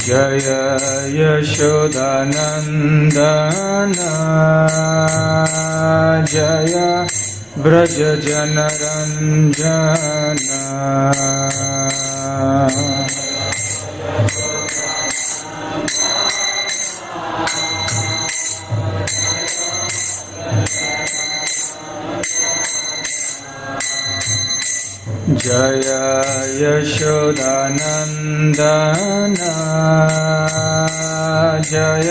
जय यशोदानंदन जय ब्रज जनरंजन जय यशोदानंदन जय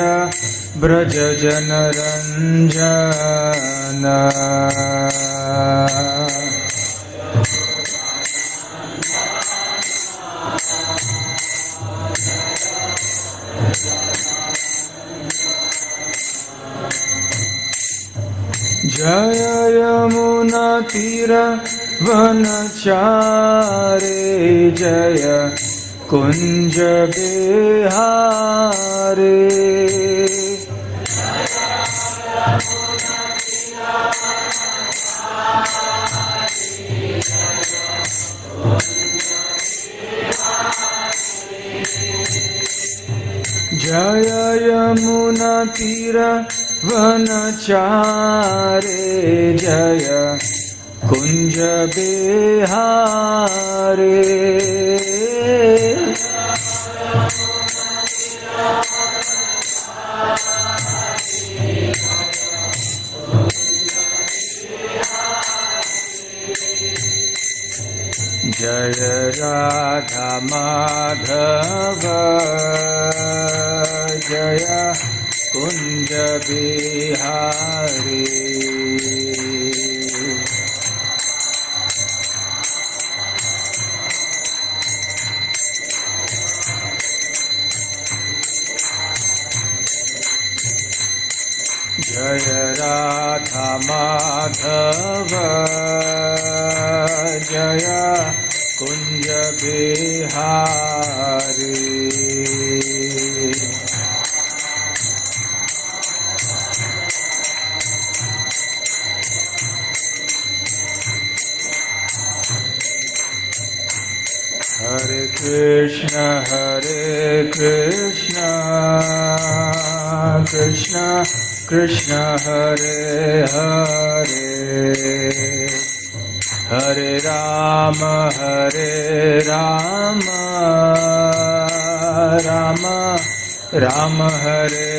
ब्रज जनरंजन जय यमुना तीर वनचारे जय कुंज बिहारे जय यमुना तीर वनचारे जय कुंज बिहारे जय राधा माधव जय कुंज बिहारी जय राधा माधव जय कुंज बिहारी हरे Krishna Krishna Krishna Hare Hare Hare Ram Ram Ram Hare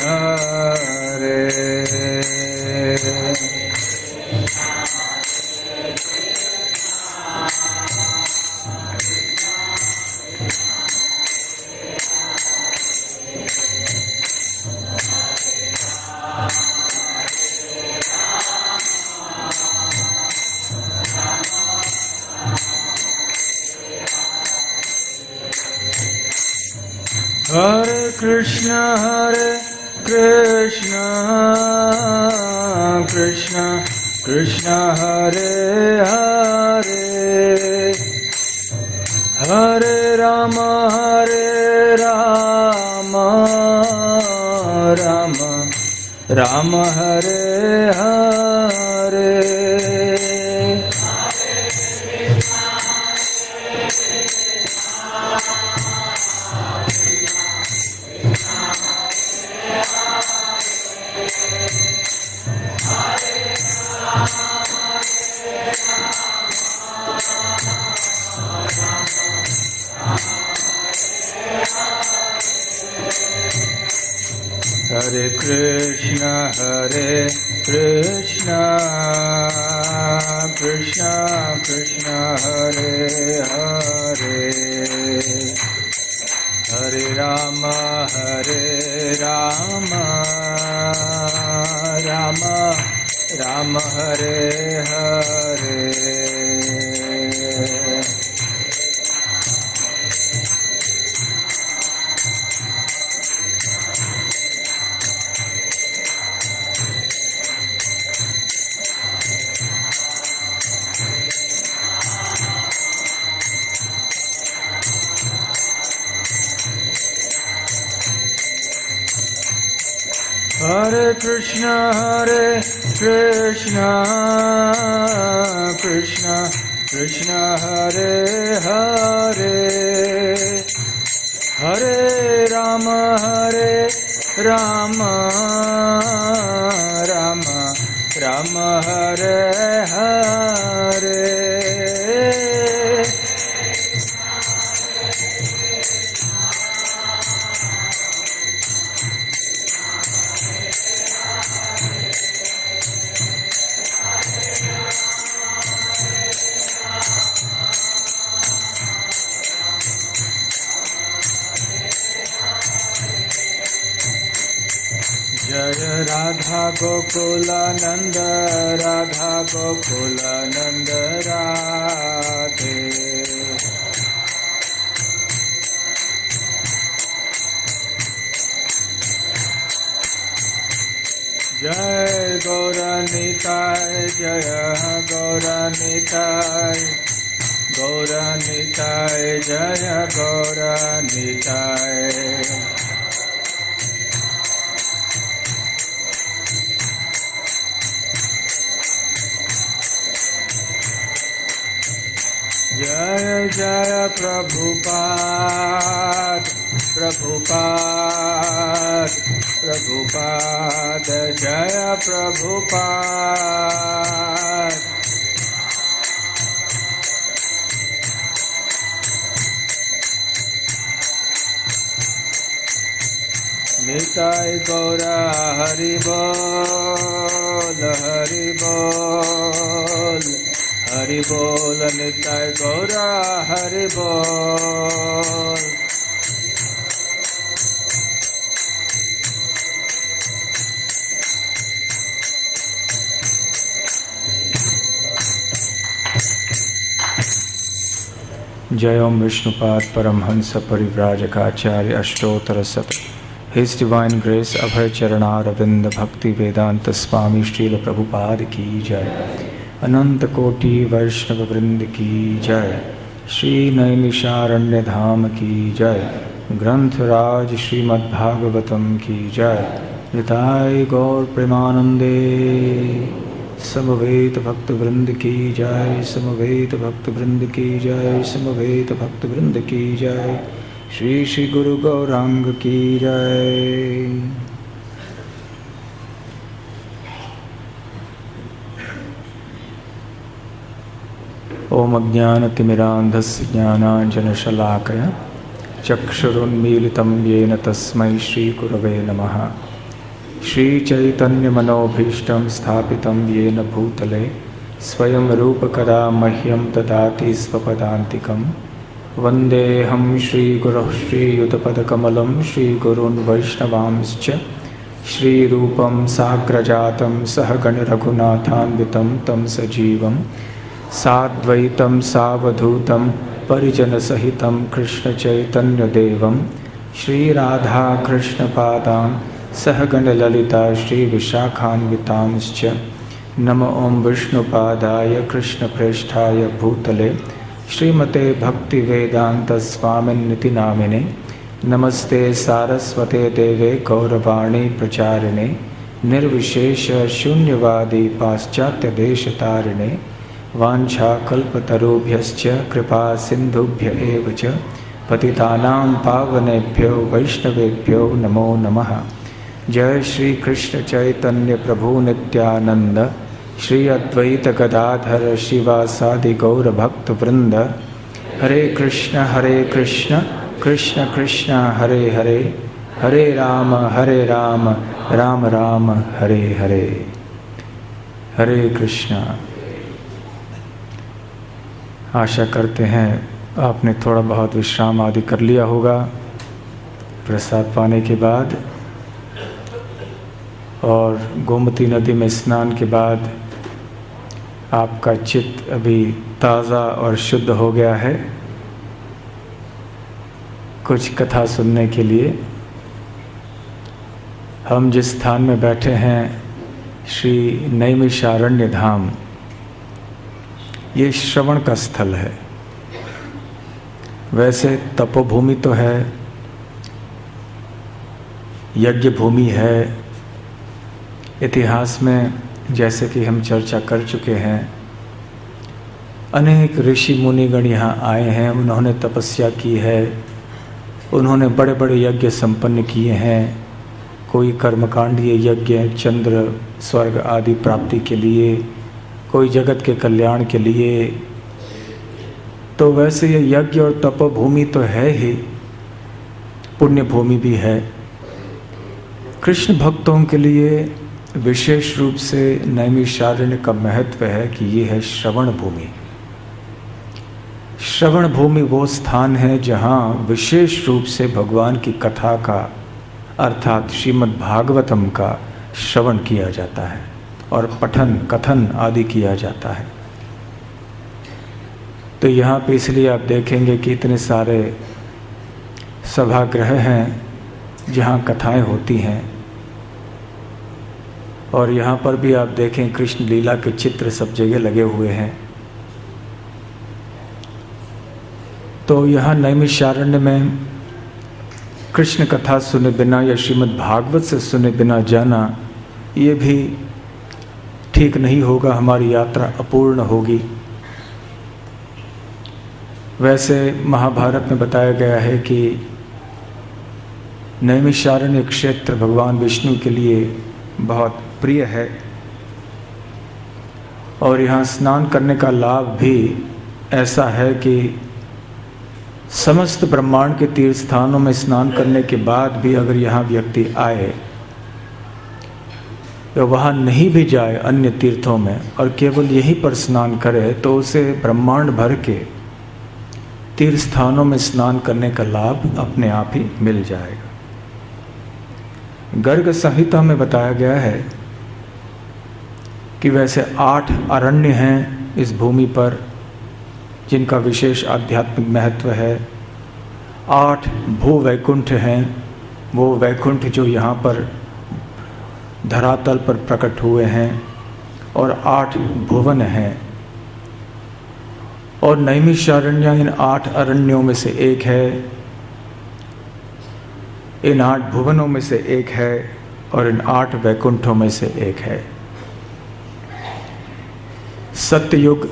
Hare Hare Krishna Krishna Krishna Hare Hare Hare Ram Ram Hare Hare Hare Krishna Krishna Krishna Hare Hare Hare Ram Ram Hare Hare Hare Krishna Krishna Krishna Hare Hare Hare Rama Rama Rama Hare Hare. Jaya Radha Gokula Nanda Radha Gokula Nanda Radhe. Jai Gauranitai Jaya Gauranitai Gauranitai Jaya Gauranitai. Jaya Jaya Prabhupada Prabhupada Prabhupada Jaya Prabhupada. Nitai Gaura Hari Bol Hari Bol Hari Bol Nitai Gaura Hari Bol. Jai Om Vishnupad Paramhansa Parivrajakaacharya Ashtottara Sat. His Divine Grace Abhay Charana Ravinda Bhakti Vedanta Swami Srila Prabhupada Ki Jai. अनंत कोटि वैष्णव वृंद की जय. श्री नैमिषारण्य धाम की जय. ग्रंथराज श्रीमद्भागवतम की जय. निताय गौर प्रेमानंदे. समवेत भक्त वृंद की जय. समवेत भक्त वृंद की जय. समवेत भक्त वृंद की जय. श्री श्री गुरु गौरांग की जय. ओम अज्ञानतिमिरान्धस्य ज्ञानाञ्जनशलाकया चक्षुरुन्मीलितं येन तस्मै श्रीगुरवे नमः. श्रीचैतन्यमनोभीष्टं स्थापितं येन भूतले स्वयं रूपकदा मह्यं ददाति स्वपदान्तिकं. वन्देऽहं श्रीगुरोः श्रीयुतपदकमलं श्रीगुरून् वैष्णवांश्च श्रीरूपं साग्रजातं सहगणरघुनाथान्वितं तं सजीवं साद्वैतं सावधूतं परिजनसहितं कृष्णचैतन्यदेवं श्रीराधाकृष्णपादां सहगणललिता श्रीविशाखान्वितांश्च. नमो ॐ विष्णुपादाय कृष्णप्रेष्ठाय भूतले श्रीमते भक्तिवेदान्तस्वामिन्निति नामिने. नमस्ते सारस्वते देवे गौरवाणी प्रचारिणे निर्विशेष शून्यवादी पाश्चात्यदेशतारिणे. वाञ्छाकल्पतरुभ्यश्च कृपा सिन्धुभ्य एव च पतितानां पावनेभ्यो वैष्णवेभ्यो नमो नमः. जय श्री कृष्ण चैतन्य प्रभु नित्यानंद श्री अद्वैत गदाधर शिवासादि गौर भक्त वृंद. हरे कृष्ण कृष्ण कृष्ण हरे हरे हरे राम राम राम हरे हरे. हरे कृष्ण. आशा करते हैं आपने थोड़ा बहुत विश्राम आदि कर लिया होगा प्रसाद पाने के बाद, और गोमती नदी में स्नान के बाद आपका चित्त अभी ताज़ा और शुद्ध हो गया है कुछ कथा सुनने के लिए. हम जिस स्थान में बैठे हैं श्री नैमिषारण्य धाम, ये श्रवण का स्थल है. वैसे तपोभूमि तो है, यज्ञ भूमि है. इतिहास में जैसे कि हम चर्चा कर चुके हैं, अनेक ऋषि मुनिगण यहाँ आए हैं, उन्होंने तपस्या की है, उन्होंने बड़े बड़े यज्ञ संपन्न किए हैं। कोई कर्मकांडीय यज्ञ चंद्र स्वर्ग आदि प्राप्ति के लिए, कोई जगत के कल्याण के लिए। तो वैसे ये यज्ञ और तपोभूमि तो है ही, पुण्य भूमि भी है। कृष्ण भक्तों के लिए विशेष रूप से नैमिषारण्य का महत्व है कि ये है श्रवण भूमि। श्रवण भूमि वो स्थान है जहाँ विशेष रूप से भगवान की कथा का अर्थात श्रीमद् भागवतम का श्रवण किया जाता है और पठन कथन आदि किया जाता है। तो यहाँ पे इसलिए आप देखेंगे कि इतने सारे सभागृह हैं जहाँ कथाएं होती हैं। और यहाँ पर भी आप देखें कृष्ण लीला के चित्र सब जगह लगे हुए हैं। तो यहाँ नैमिषारण्य में कृष्ण कथा सुने बिना या श्रीमद् भागवत से सुने बिना जाना ये भी ठीक नहीं होगा, हमारी यात्रा अपूर्ण होगी। वैसे महाभारत में बताया गया है कि नैमिषारण्य क्षेत्र भगवान विष्णु के लिए बहुत प्रिय है और यहाँ स्नान करने का लाभ भी ऐसा है कि समस्त ब्रह्मांड के तीर्थ स्थानों में स्नान करने के बाद भी अगर यहाँ व्यक्ति आए या वहाँ नहीं भी जाए अन्य तीर्थों में और केवल यहीं पर स्नान करे तो उसे ब्रह्मांड भर के तीर्थ स्थानों में स्नान करने का लाभ अपने आप ही मिल जाएगा। गर्ग संहिता में बताया गया है कि वैसे 8 अरण्य हैं इस भूमि पर जिनका विशेष आध्यात्मिक महत्व है। 8 भू वैकुंठ हैं, वो वैकुंठ जो यहाँ पर धरातल पर प्रकट हुए हैं, और 8 भुवन हैं। और नैमिषारण्य इन 8 अरण्यों में से एक है, इन 8 भुवनों में से एक है और इन 8 वैकुंठों में से एक है। सत्ययुग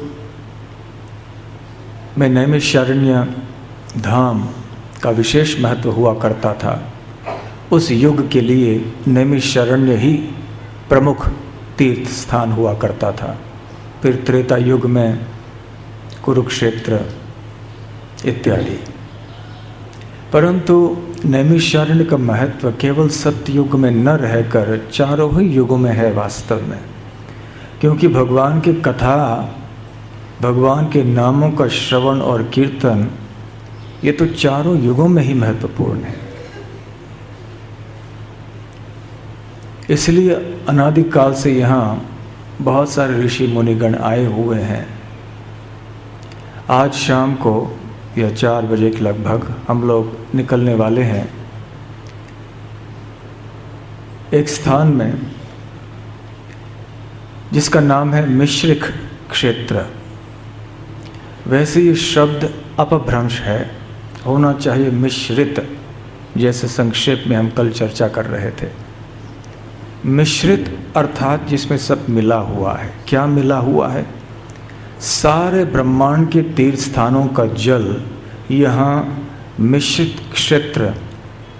में नैमिषारण्य धाम का विशेष महत्व हुआ करता था। उस युग के लिए नैमिषारण्य ही प्रमुख तीर्थ स्थान हुआ करता था। फिर त्रेता युग में कुरुक्षेत्र इत्यादि। परंतु नैमिषारण्य का महत्व केवल सत्ययुग में न रहकर चारों ही युगों में है वास्तव में, क्योंकि भगवान की कथा, भगवान के नामों का श्रवण और कीर्तन ये तो चारों युगों में ही महत्वपूर्ण है। इसलिए अनादिकाल से यहाँ बहुत सारे ऋषि मुनिगण आए हुए हैं। आज शाम को या 4 बजे के लगभग हम लोग निकलने वाले हैं एक स्थान में जिसका नाम है मिश्रिक क्षेत्र। वैसे ये शब्द अपभ्रंश है, होना चाहिए मिश्रित, जैसे संक्षेप में हम कल चर्चा कर रहे थे। मिश्रित अर्थात जिसमें सब मिला हुआ है। क्या मिला हुआ है? सारे ब्रह्मांड के तीर्थ स्थानों का जल यहाँ मिश्रित क्षेत्र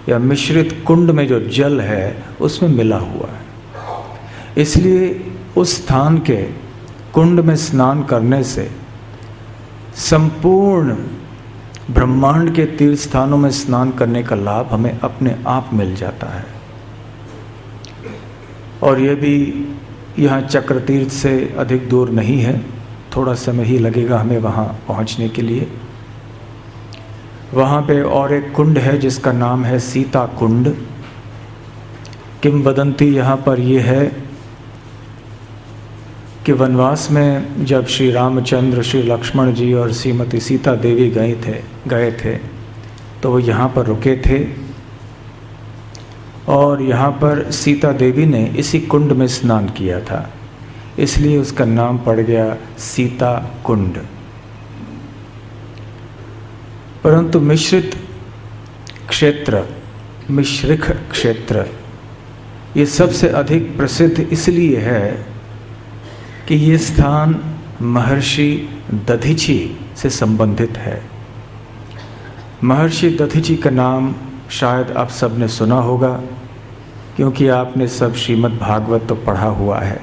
या मिश्रित कुंड में जो जल है उसमें मिला हुआ है। इसलिए उस स्थान के कुंड में स्नान करने से संपूर्ण ब्रह्मांड के तीर्थ स्थानों में स्नान करने का लाभ हमें अपने आप मिल जाता है। और ये भी यहाँ चक्र तीर्थ से अधिक दूर नहीं है, थोड़ा समय ही लगेगा हमें वहाँ पहुँचने के लिए। वहाँ पे और एक कुंड है जिसका नाम है सीता कुंड। किंवदंती यहाँ पर ये है कि वनवास में जब श्री रामचंद्र, श्री लक्ष्मण जी और श्रीमती सीता देवी गए थे तो वो यहाँ पर रुके थे और यहाँ पर सीता देवी ने इसी कुंड में स्नान किया था, इसलिए उसका नाम पड़ गया सीता कुंड। परंतु मिश्रित क्षेत्र, मिश्रिक क्षेत्र ये सबसे अधिक प्रसिद्ध इसलिए है कि ये स्थान महर्षि दधीची से संबंधित है। महर्षि दधीची का नाम शायद आप सब ने सुना होगा, क्योंकि आपने सब श्रीमद् भागवत तो पढ़ा हुआ है।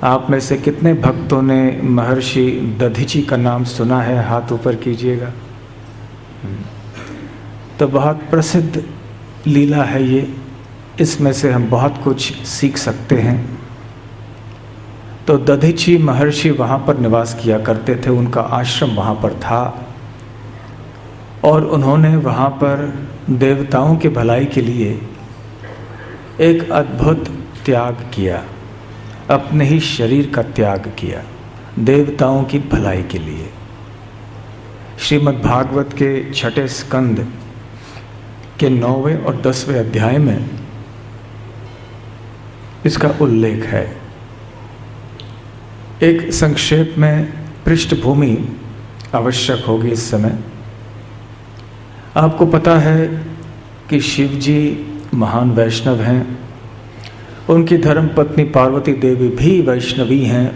आप में से कितने भक्तों ने महर्षि दधीची का नाम सुना है? हाथ ऊपर कीजिएगा। तो बहुत प्रसिद्ध लीला है ये, इसमें से हम बहुत कुछ सीख सकते हैं। तो दधीची महर्षि वहाँ पर निवास किया करते थे, उनका आश्रम वहाँ पर था और उन्होंने वहाँ पर देवताओं की भलाई के लिए एक अद्भुत त्याग किया, अपने ही शरीर का त्याग किया देवताओं की भलाई के लिए। श्रीमद् भागवत के 6ठे स्कंद के 9वें और 10वें अध्याय में इसका उल्लेख है। एक संक्षेप में पृष्ठभूमि आवश्यक होगी इस समय। आपको पता है कि शिव जी महान वैष्णव हैं, उनकी धर्मपत्नी पार्वती देवी भी वैष्णवी हैं।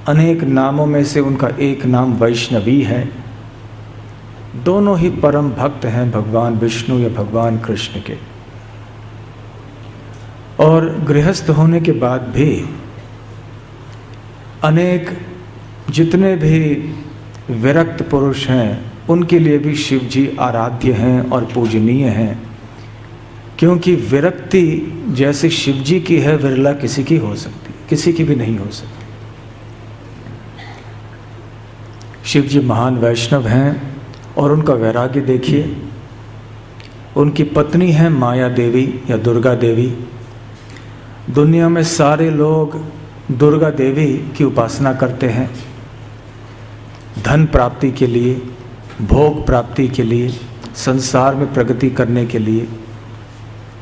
अनेक नामों में से उनका एक नाम वैष्णवी है। दोनों ही परम भक्त हैं भगवान विष्णु या भगवान कृष्ण के। और गृहस्थ होने के बाद भी अनेक जितने भी विरक्त पुरुष हैं उनके लिए भी शिव जी आराध्य हैं और पूजनीय हैं, क्योंकि विरक्ति जैसे शिव जी की है विरला किसी की हो सकती, किसी की भी नहीं हो सकती। शिव जी महान वैष्णव हैं और उनका वैराग्य देखिए। उनकी पत्नी है माया देवी या दुर्गा देवी। दुनिया में सारे लोग दुर्गा देवी की उपासना करते हैं, धन प्राप्ति के लिए, भोग प्राप्ति के लिए, संसार में प्रगति करने के लिए।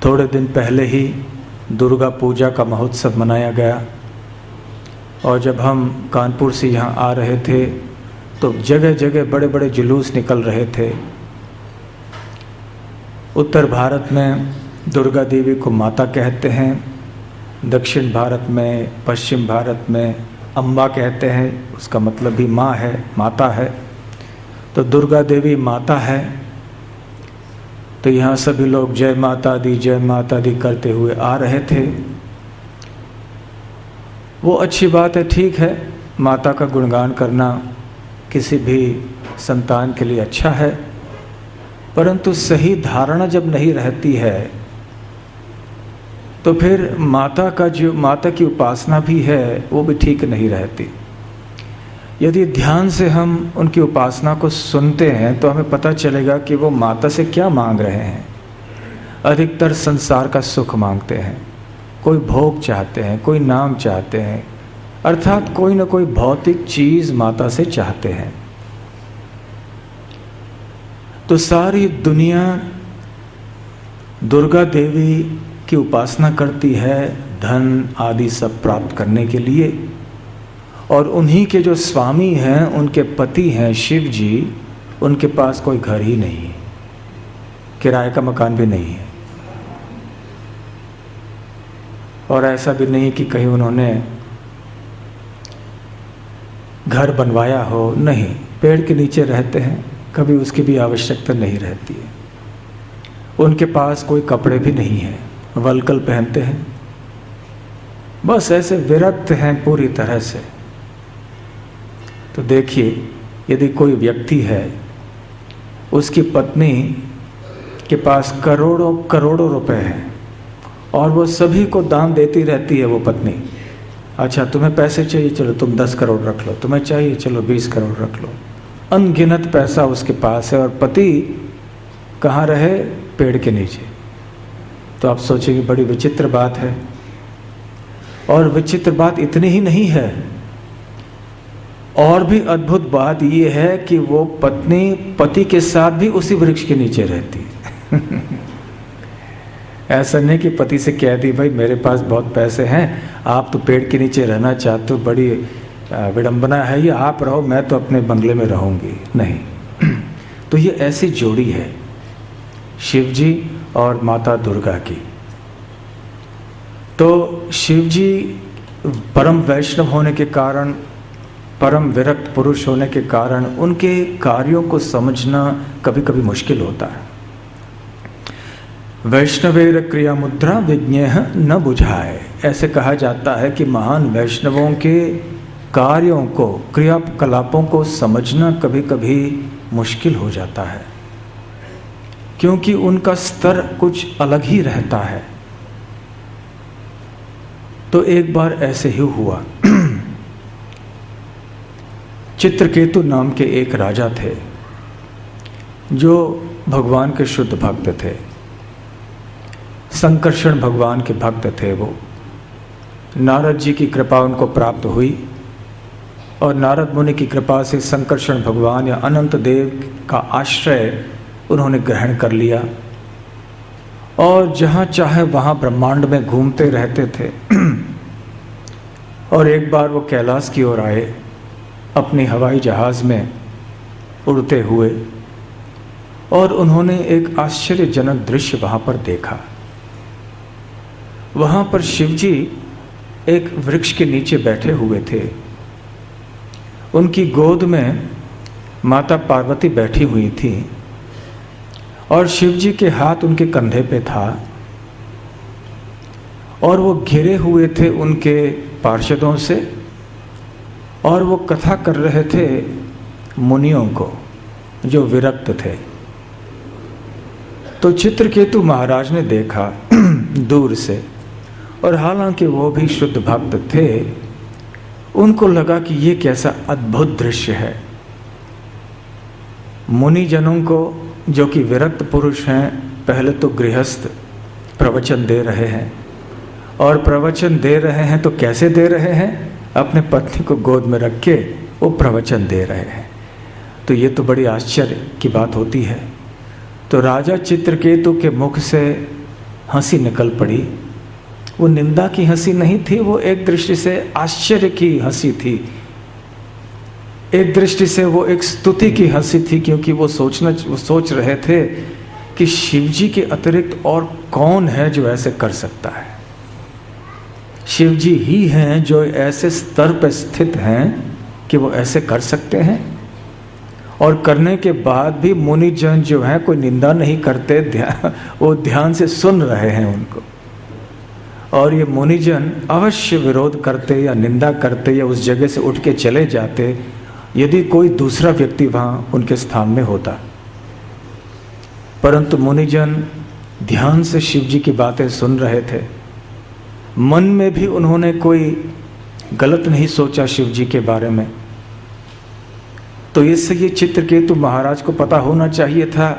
थोड़े दिन पहले ही दुर्गा पूजा का महोत्सव मनाया गया और जब हम कानपुर से यहाँ आ रहे थे तो जगह जगह बड़े बड़े जुलूस निकल रहे थे। उत्तर भारत में दुर्गा देवी को माता कहते हैं, दक्षिण भारत में, पश्चिम भारत में अम्बा कहते हैं, उसका मतलब भी माँ है, माता है। तो दुर्गा देवी माता है। तो यहाँ सभी लोग जय माता दी करते हुए आ रहे थे। वो अच्छी बात है, ठीक है, माता का गुणगान करना किसी भी संतान के लिए अच्छा है, परंतु सही धारणा जब नहीं रहती है तो फिर माता की उपासना भी है वो भी ठीक नहीं रहती। यदि ध्यान से हम उनकी उपासना को सुनते हैं तो हमें पता चलेगा कि वो माता से क्या मांग रहे हैं। अधिकतर संसार का सुख मांगते हैं, कोई भोग चाहते हैं, कोई नाम चाहते हैं, अर्थात कोई न कोई भौतिक चीज माता से चाहते हैं। तो सारी दुनिया दुर्गा देवी की उपासना करती है धन आदि सब प्राप्त करने के लिए, और उन्हीं के जो स्वामी हैं, उनके पति हैं शिव जी, उनके पास कोई घर ही नहीं है, किराए का मकान भी नहीं है। और ऐसा भी नहीं कि कहीं उन्होंने घर बनवाया हो, नहीं, पेड़ के नीचे रहते हैं, कभी उसकी भी आवश्यकता नहीं रहती है। उनके पास कोई कपड़े भी नहीं हैं, वलकल पहनते हैं, बस ऐसे विरक्त हैं पूरी तरह से। तो देखिए, यदि कोई व्यक्ति है, उसकी पत्नी के पास करोड़ों करोड़ों रुपए हैं और वो सभी को दान देती रहती है वो पत्नी। अच्छा, तुम्हें पैसे चाहिए, चलो तुम 10 करोड़ रख लो, तुम्हें चाहिए, चलो 20 करोड़ रख लो। अनगिनत पैसा उसके पास है और पति कहाँ रहे? पेड़ के नीचे। तो आप सोचेंगे बड़ी विचित्र बात है। और विचित्र बात इतनी ही नहीं है, और भी अद्भुत बात यह है कि वो पत्नी पति के साथ भी उसी वृक्ष के नीचे रहती है। ऐसा नहीं कि पति से कह दी भाई मेरे पास बहुत पैसे हैं, आप तो पेड़ के नीचे रहना चाहते हो, बड़ी विडंबना है ये, आप रहो, मैं तो अपने बंगले में रहूंगी। नहीं। तो ये ऐसी जोड़ी है शिव जी और माता दुर्गा की। तो शिव जी परम वैष्णव होने के कारण परम विरक्त पुरुष होने के कारण उनके कार्यों को समझना कभी कभी मुश्किल होता है। वैष्णवेर क्रिया मुद्रा विज्ञेह न बुझाए, ऐसे कहा जाता है कि महान वैष्णवों के कार्यों को, क्रियाकलापों को समझना कभी कभी मुश्किल हो जाता है, क्योंकि उनका स्तर कुछ अलग ही रहता है। तो एक बार ऐसे ही हुआ। चित्रकेतु नाम के एक राजा थे जो भगवान के शुद्ध भक्त थे। संकर्षण भगवान के भक्त थे वो। नारद जी की कृपा उनको प्राप्त हुई और नारद मुनि की कृपा से संकर्षण भगवान या अनंत देव का आश्रय उन्होंने ग्रहण कर लिया और जहाँ चाहे वहाँ ब्रह्मांड में घूमते रहते थे। और एक बार वो कैलाश की ओर आए अपने हवाई जहाज़ में उड़ते हुए, और उन्होंने एक आश्चर्यजनक दृश्य वहाँ पर देखा। वहाँ पर शिवजी एक वृक्ष के नीचे बैठे हुए थे। उनकी गोद में माता पार्वती बैठी हुई थी और शिवजी के हाथ उनके कंधे पे था और वो घिरे हुए थे उनके पार्षदों से और वो कथा कर रहे थे मुनियों को जो विरक्त थे। तो चित्रकेतु महाराज ने देखा दूर से, और हालांकि वो भी शुद्ध भक्त थे, उनको लगा कि ये कैसा अद्भुत दृश्य है। मुनि जनों को जो कि विरक्त पुरुष हैं, पहले तो गृहस्थ प्रवचन दे रहे हैं, और प्रवचन दे रहे हैं तो कैसे दे रहे हैं? अपने पत्नी को गोद में रख के वो प्रवचन दे रहे हैं। तो ये तो बड़ी आश्चर्य की बात होती है। तो राजा चित्रकेतु के मुख से हंसी निकल पड़ी। वो निंदा की हंसी नहीं थी, वो एक दृष्टि से आश्चर्य की हंसी थी। एक दृष्टि से वो एक स्तुति की हंसी थी, क्योंकि वो सोच रहे थे कि शिवजी के अतिरिक्त और कौन है जो ऐसे कर सकता है। शिवजी ही हैं जो ऐसे स्तर पर स्थित हैं कि वो ऐसे कर सकते हैं, और करने के बाद भी मुनिजन जो हैं कोई निंदा नहीं करते, वो ध्यान से सुन रहे हैं उनको। और ये मुनिजन अवश्य विरोध करते या निंदा करते या उस जगह से उठ के चले जाते यदि कोई दूसरा व्यक्ति वहाँ उनके स्थान में होता। परंतु मुनिजन ध्यान से शिवजी की बातें सुन रहे थे। मन में भी उन्होंने कोई गलत नहीं सोचा शिवजी के बारे में। तो इससे ये चित्रकेतु महाराज को पता होना चाहिए था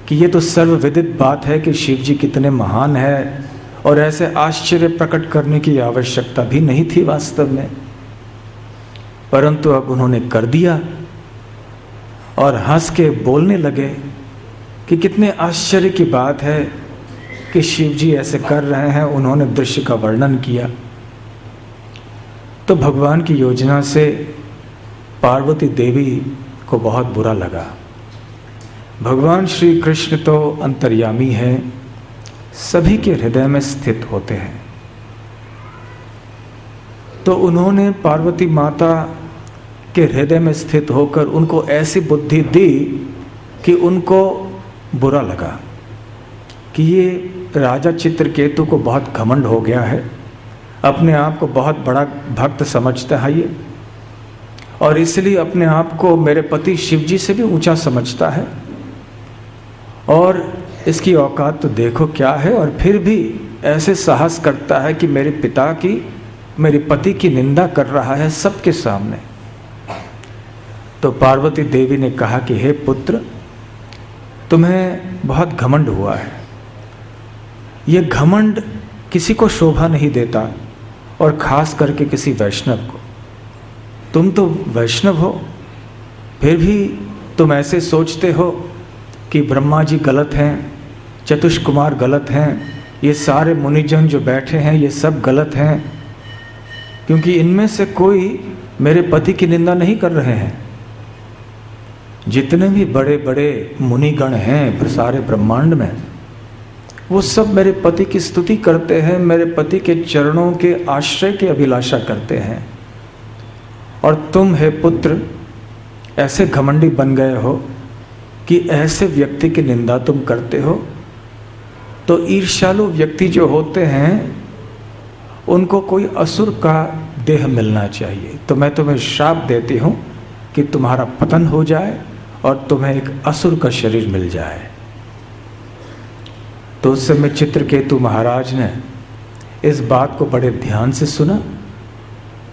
कि ये तो सर्वविदित बात है कि शिवजी कितने महान है, और ऐसे आश्चर्य प्रकट करने की आवश्यकता भी नहीं थी वास्तव में। परंतु अब उन्होंने कर दिया और हंस के बोलने लगे कि कितने आश्चर्य की बात है कि शिवजी ऐसे कर रहे हैं। उन्होंने दृश्य का वर्णन किया। तो भगवान की योजना से पार्वती देवी को बहुत बुरा लगा। भगवान श्री कृष्ण तो अंतर्यामी हैं, सभी के हृदय में स्थित होते हैं। तो उन्होंने पार्वती माता के हृदय में स्थित होकर उनको ऐसी बुद्धि दी कि उनको बुरा लगा कि ये राजा चित्रकेतु को बहुत घमंड हो गया है, अपने आप को बहुत बड़ा भक्त समझता है ये, और इसलिए अपने आप को मेरे पति शिवजी से भी ऊंचा समझता है, और इसकी औकात तो देखो क्या है, और फिर भी ऐसे साहस करता है कि मेरे पिता की, मेरे पति की निंदा कर रहा है सबके सामने। तो पार्वती देवी ने कहा कि हे पुत्र, तुम्हें बहुत घमंड हुआ है। ये घमंड किसी को शोभा नहीं देता, और खास करके किसी वैष्णव को। तुम तो वैष्णव हो, फिर भी तुम ऐसे सोचते हो कि ब्रह्मा जी गलत हैं, चतुष कुमार गलत हैं, ये सारे मुनिजन जो बैठे हैं ये सब गलत हैं, क्योंकि इनमें से कोई मेरे पति की निंदा नहीं कर रहे हैं। जितने भी बड़े बड़े मुनिगण हैं सारे ब्रह्मांड में, वो सब मेरे पति की स्तुति करते हैं, मेरे पति के चरणों के आश्रय की अभिलाषा करते हैं। और तुम हे पुत्र ऐसे घमंडी बन गए हो कि ऐसे व्यक्ति की निंदा तुम करते हो। तो ईर्ष्यालु व्यक्ति जो होते हैं उनको कोई असुर का देह मिलना चाहिए। तो मैं तुम्हें श्राप देती हूँ कि तुम्हारा पतन हो जाए और तुम्हें एक असुर का शरीर मिल जाए। तो उस समय चित्रकेतु महाराज ने इस बात को बड़े ध्यान से सुना,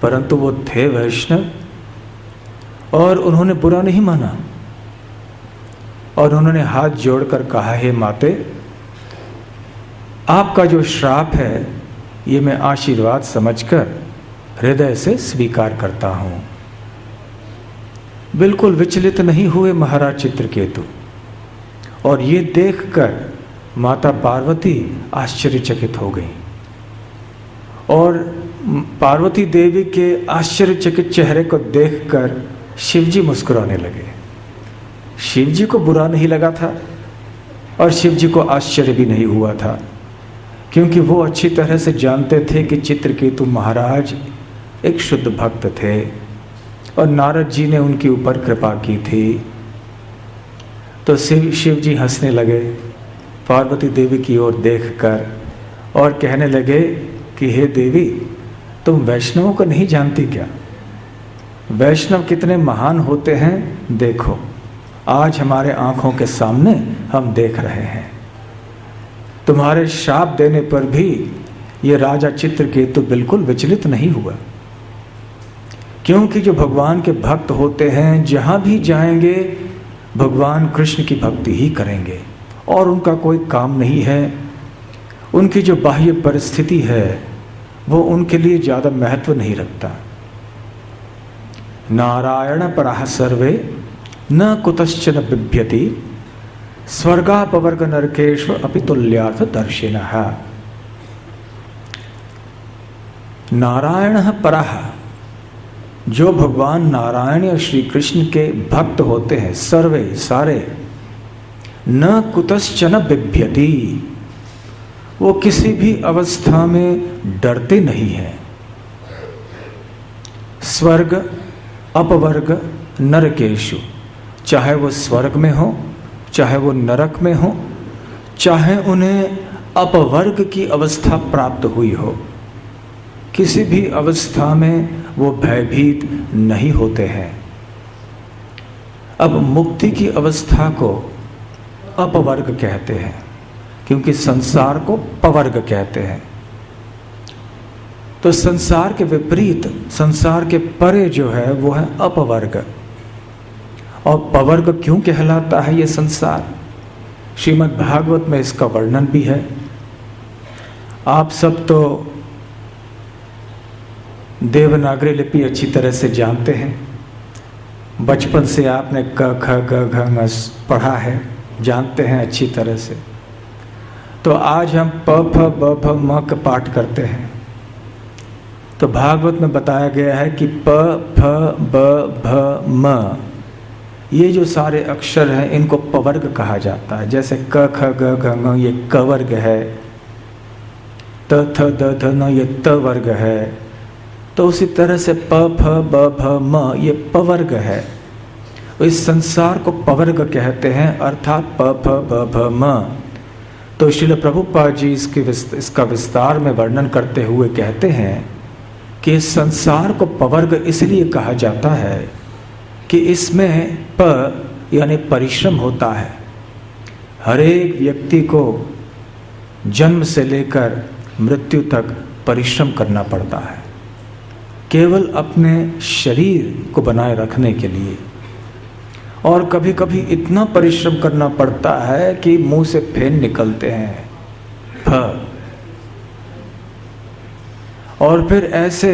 परंतु वो थे वैष्णव और उन्होंने बुरा नहीं माना और उन्होंने हाथ जोड़कर कहा, हे माते, आपका जो श्राप है ये मैं आशीर्वाद समझकर हृदय से स्वीकार करता हूं। बिल्कुल विचलित नहीं हुए महाराज चित्रकेतु और ये देखकर माता पार्वती आश्चर्यचकित हो गई और पार्वती देवी के आश्चर्यचकित चेहरे को देखकर शिवजी मुस्कुराने लगे। शिवजी को बुरा नहीं लगा था और शिवजी को आश्चर्य भी नहीं हुआ था, क्योंकि वो अच्छी तरह से जानते थे कि चित्रकेतु महाराज एक शुद्ध भक्त थे और नारद जी ने उनके ऊपर कृपा की थी। तो शिवजी हंसने लगे पार्वती देवी की ओर देखकर और कहने लगे कि हे देवी, तुम वैष्णवों को नहीं जानती क्या? वैष्णव कितने महान होते हैं, देखो आज हमारे आंखों के सामने हम देख रहे हैं। तुम्हारे शाप देने पर भी ये राजा चित्रकेतु बिल्कुल विचलित नहीं हुआ, क्योंकि जो भगवान के भक्त होते हैं जहाँ भी जाएंगे भगवान कृष्ण की भक्ति ही करेंगे और उनका कोई काम नहीं है। उनकी जो बाह्य परिस्थिति है वो उनके लिए ज़्यादा महत्व नहीं रखता। नारायण परः सर्वे न कुतश्चन बिभ्यति स्वर्गापवर्ग नरकेषु अपि तुल्यार्थ दर्शिनः। नारायण परः, जो भगवान नारायण या श्री कृष्ण के भक्त होते हैं, सर्वे सारे, न कुतश्चन बिभ्यति, वो किसी भी अवस्था में डरते नहीं हैं। स्वर्ग अपवर्ग नरकेषु, चाहे वो स्वर्ग में हो चाहे वो नरक में हो, चाहे उन्हें अपवर्ग की अवस्था प्राप्त हुई हो, किसी भी अवस्था में वो भयभीत नहीं होते हैं। अब मुक्ति की अवस्था को अपवर्ग कहते हैं, क्योंकि संसार को पवर्ग कहते हैं। तो संसार के विपरीत, संसार के परे जो है वो है अपवर्ग। और पवर्ग क्यों कहलाता है ये संसार? श्रीमद् भागवत में इसका वर्णन भी है। आप सब तो देवनागरी लिपि अच्छी तरह से जानते हैं, बचपन से आपने क ख ग घ ङ पढ़ा है, जानते हैं अच्छी तरह से। तो आज हम प फ ब भ म का पाठ करते हैं। तो भागवत में बताया गया है कि प फ ब भ म, ये जो सारे अक्षर हैं इनको पवर्ग कहा जाता है। जैसे क ख ग घ ङ ये क वर्ग है, त थ द ध न ये त वर्ग है, तो उसी तरह से प फ ब भ म ये पवर्ग है। इस संसार को पवर्ग कहते हैं, अर्थात प फ ब भ म। तो श्रील प्रभुपाद जी इसका विस्तार में वर्णन करते हुए कहते हैं कि इस संसार को पवर्ग इसलिए कहा जाता है कि इसमें प यानी परिश्रम होता है। हर एक व्यक्ति को जन्म से लेकर मृत्यु तक परिश्रम करना पड़ता है, केवल अपने शरीर को बनाए रखने के लिए। और कभी कभी इतना परिश्रम करना पड़ता है कि मुंह से फेन निकलते हैं, फ। और फिर ऐसे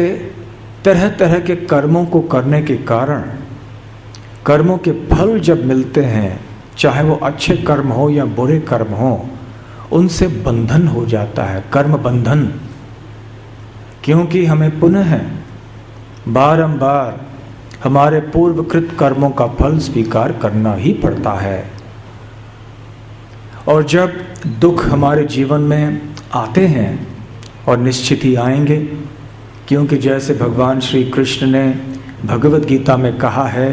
तरह तरह के कर्मों को करने के कारण कर्मों के फल जब मिलते हैं, चाहे वो अच्छे कर्म हो या बुरे कर्म हो, उनसे बंधन हो जाता है, कर्म बंधन। क्योंकि हमें पुनः बारंबार हमारे पूर्वकृत कर्मों का फल स्वीकार करना ही पड़ता है। और जब दुख हमारे जीवन में आते हैं, और निश्चित ही आएंगे, क्योंकि जैसे भगवान श्री कृष्ण ने भगवत गीता में कहा है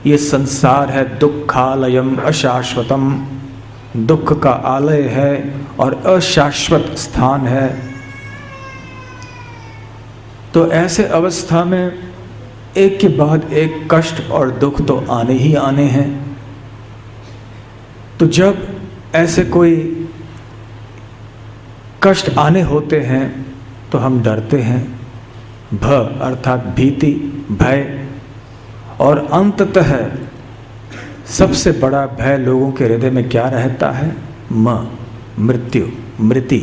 ये संसार है दुखालयम अशाश्वतम, दुख का आलय है और अशाश्वत स्थान है। तो ऐसे अवस्था में एक के बाद एक कष्ट और दुख तो आने ही आने हैं। तो जब ऐसे कोई कष्ट आने होते हैं तो हम डरते हैं। भ अर्थात भीति, भय, और अंततः सबसे बड़ा भय लोगों के हृदय में क्या रहता है? म, मृत्यु, मृति।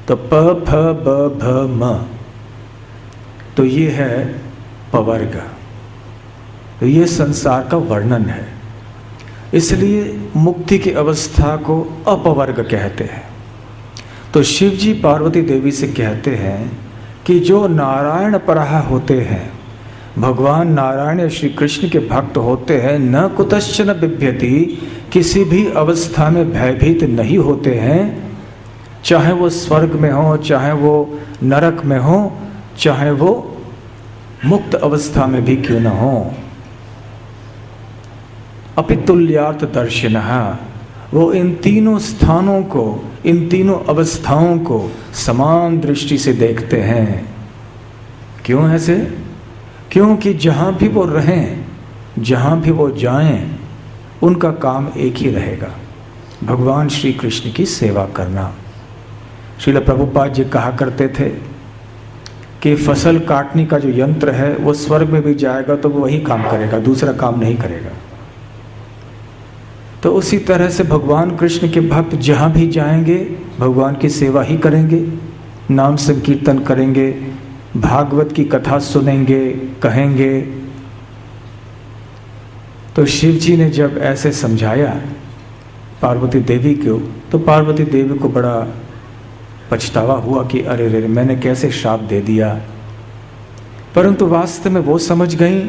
तो प फ ब भ म, तो ये है पवर्ग। तो ये संसार का वर्णन है। इसलिए मुक्ति की अवस्था को अपवर्ग कहते हैं। तो शिव जी पार्वती देवी से कहते हैं कि जो नारायण परः होते हैं, भगवान नारायण श्री कृष्ण के भक्त होते हैं, न कुतश्चन बिभ्यति, किसी भी अवस्था में भयभीत नहीं होते हैं, चाहे वो स्वर्ग में हो, चाहे वो नरक में हो, चाहे वो मुक्त अवस्था में भी क्यों न हो। अपि तुल्यार्थ दर्शिनः, वो इन तीनों स्थानों को, इन तीनों अवस्थाओं को समान दृष्टि से देखते हैं। क्यों ऐसे? क्योंकि जहाँ भी वो रहें, जहाँ भी वो जाएं, उनका काम एक ही रहेगा, भगवान श्री कृष्ण की सेवा करना। श्रील प्रभुपाद जी कहा करते थे कि फसल काटने का जो यंत्र है वो स्वर्ग में भी जाएगा तो वो वही काम करेगा, दूसरा काम नहीं करेगा। तो उसी तरह से भगवान कृष्ण के भक्त जहाँ भी जाएंगे भगवान की सेवा ही करेंगे, नाम संकीर्तन करेंगे, भागवत की कथा सुनेंगे, कहेंगे। तो शिव जी ने जब ऐसे समझाया पार्वती देवी को, तो पार्वती देवी को बड़ा पछतावा हुआ कि अरे रे, मैंने कैसे श्राप दे दिया। परंतु वास्तव में वो समझ गई,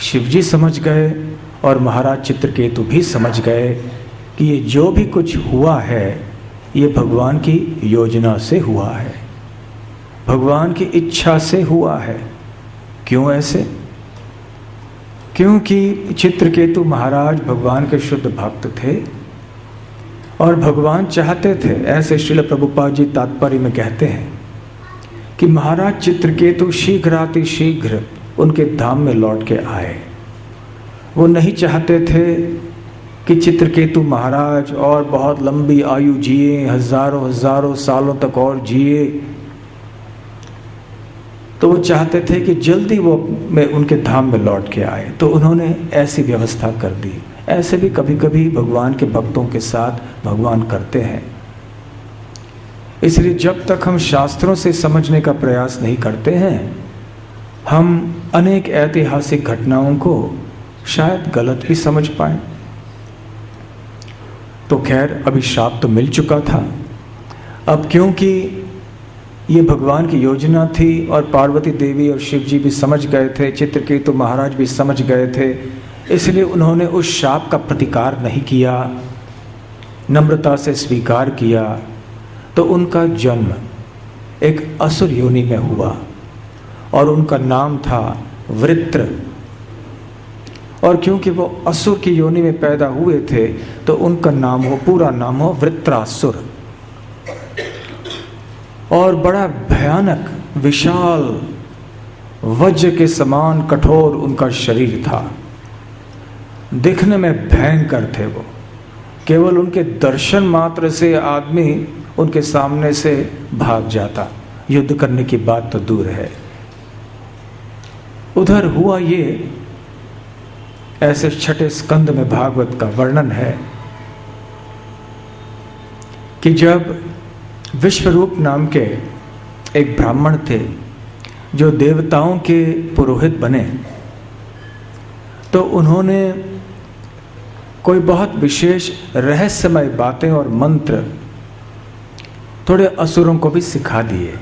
शिव जी समझ गए और महाराज चित्रकेतु भी समझ गए कि ये जो भी कुछ हुआ है ये भगवान की योजना से हुआ है, भगवान की इच्छा से हुआ है। क्यों ऐसे? क्योंकि चित्रकेतु महाराज भगवान के शुद्ध भक्त थे और भगवान चाहते थे, ऐसे श्रील प्रभुपाद जी तात्पर्य में कहते हैं कि महाराज चित्रकेतु शीघ्रातिशीघ्र उनके धाम में लौट के आए। वो नहीं चाहते थे कि चित्रकेतु महाराज और बहुत लंबी आयु जिए, हजारों हजारों सालों तक और जिए। तो वो चाहते थे कि जल्दी वो में उनके धाम में लौट के आए। तो उन्होंने ऐसी व्यवस्था कर दी। ऐसे भी कभी कभी भगवान के भक्तों के साथ भगवान करते हैं। इसलिए जब तक हम शास्त्रों से समझने का प्रयास नहीं करते हैं, हम अनेक ऐतिहासिक घटनाओं को शायद गलत भी समझ पाए। तो खैर, अभी श्राप तो मिल चुका था। अब क्योंकि ये भगवान की योजना थी और पार्वती देवी और शिव जी भी समझ गए थे, चित्रकेतु महाराज भी समझ गए थे, इसलिए उन्होंने उस शाप का प्रतिकार नहीं किया, नम्रता से स्वीकार किया। तो उनका जन्म एक असुर योनि में हुआ और उनका नाम था वृत्र। और क्योंकि वो असुर की योनि में पैदा हुए थे तो उनका नाम हो, पूरा नाम हो वृत्रासुर। और बड़ा भयानक, विशाल, वज्र के समान कठोर उनका शरीर था। दिखने में भयंकर थे वो। केवल उनके दर्शन मात्र से आदमी उनके सामने से भाग जाता, युद्ध करने की बात तो दूर है। उधर हुआ ये, ऐसे छठे स्कंद में भागवत का वर्णन है कि जब विश्वरूप नाम के एक ब्राह्मण थे जो देवताओं के पुरोहित बने, तो उन्होंने कोई बहुत विशेष रहस्यमय बातें और मंत्र थोड़े असुरों को भी सिखा दिए।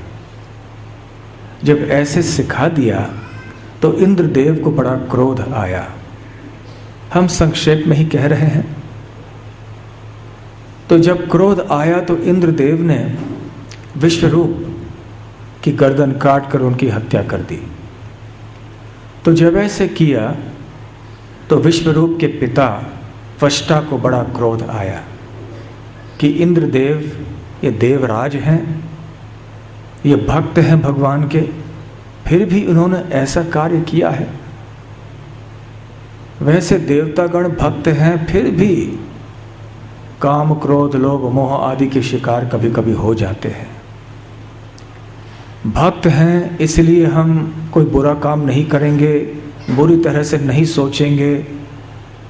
जब ऐसे सिखा दिया तो इंद्रदेव को बड़ा क्रोध आया। हम संक्षेप में ही कह रहे हैं। तो जब क्रोध आया तो इंद्रदेव ने विश्वरूप की गर्दन काट कर उनकी हत्या कर दी। तो जब ऐसे किया तो विश्वरूप के पिता त्वष्टा को बड़ा क्रोध आया कि इंद्रदेव ये देवराज हैं, ये भक्त हैं भगवान के, फिर भी उन्होंने ऐसा कार्य किया है। वैसे देवतागण भक्त हैं, फिर भी काम क्रोध लोभ मोह आदि के शिकार कभी कभी हो जाते हैं। भक्त हैं इसलिए हम कोई बुरा काम नहीं करेंगे, बुरी तरह से नहीं सोचेंगे,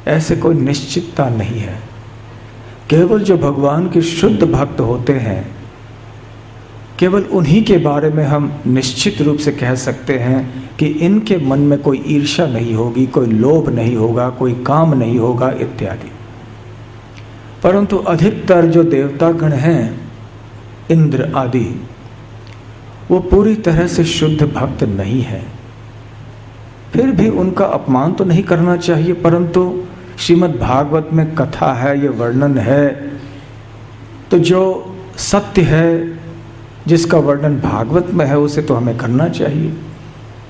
ऐसे कोई निश्चितता नहीं है। केवल जो भगवान के शुद्ध भक्त होते हैं, केवल उन्हीं के बारे में हम निश्चित रूप से कह सकते हैं कि इनके मन में कोई ईर्ष्या नहीं होगी, कोई लोभ नहीं होगा, कोई काम नहीं होगा इत्यादि। परंतु अधिकतर जो देवतागण हैं, इंद्र आदि, वो पूरी तरह से शुद्ध भक्त नहीं है। फिर भी उनका अपमान तो नहीं करना चाहिए, परंतु श्रीमद् भागवत में कथा है, ये वर्णन है, तो जो सत्य है जिसका वर्णन भागवत में है उसे तो हमें करना चाहिए,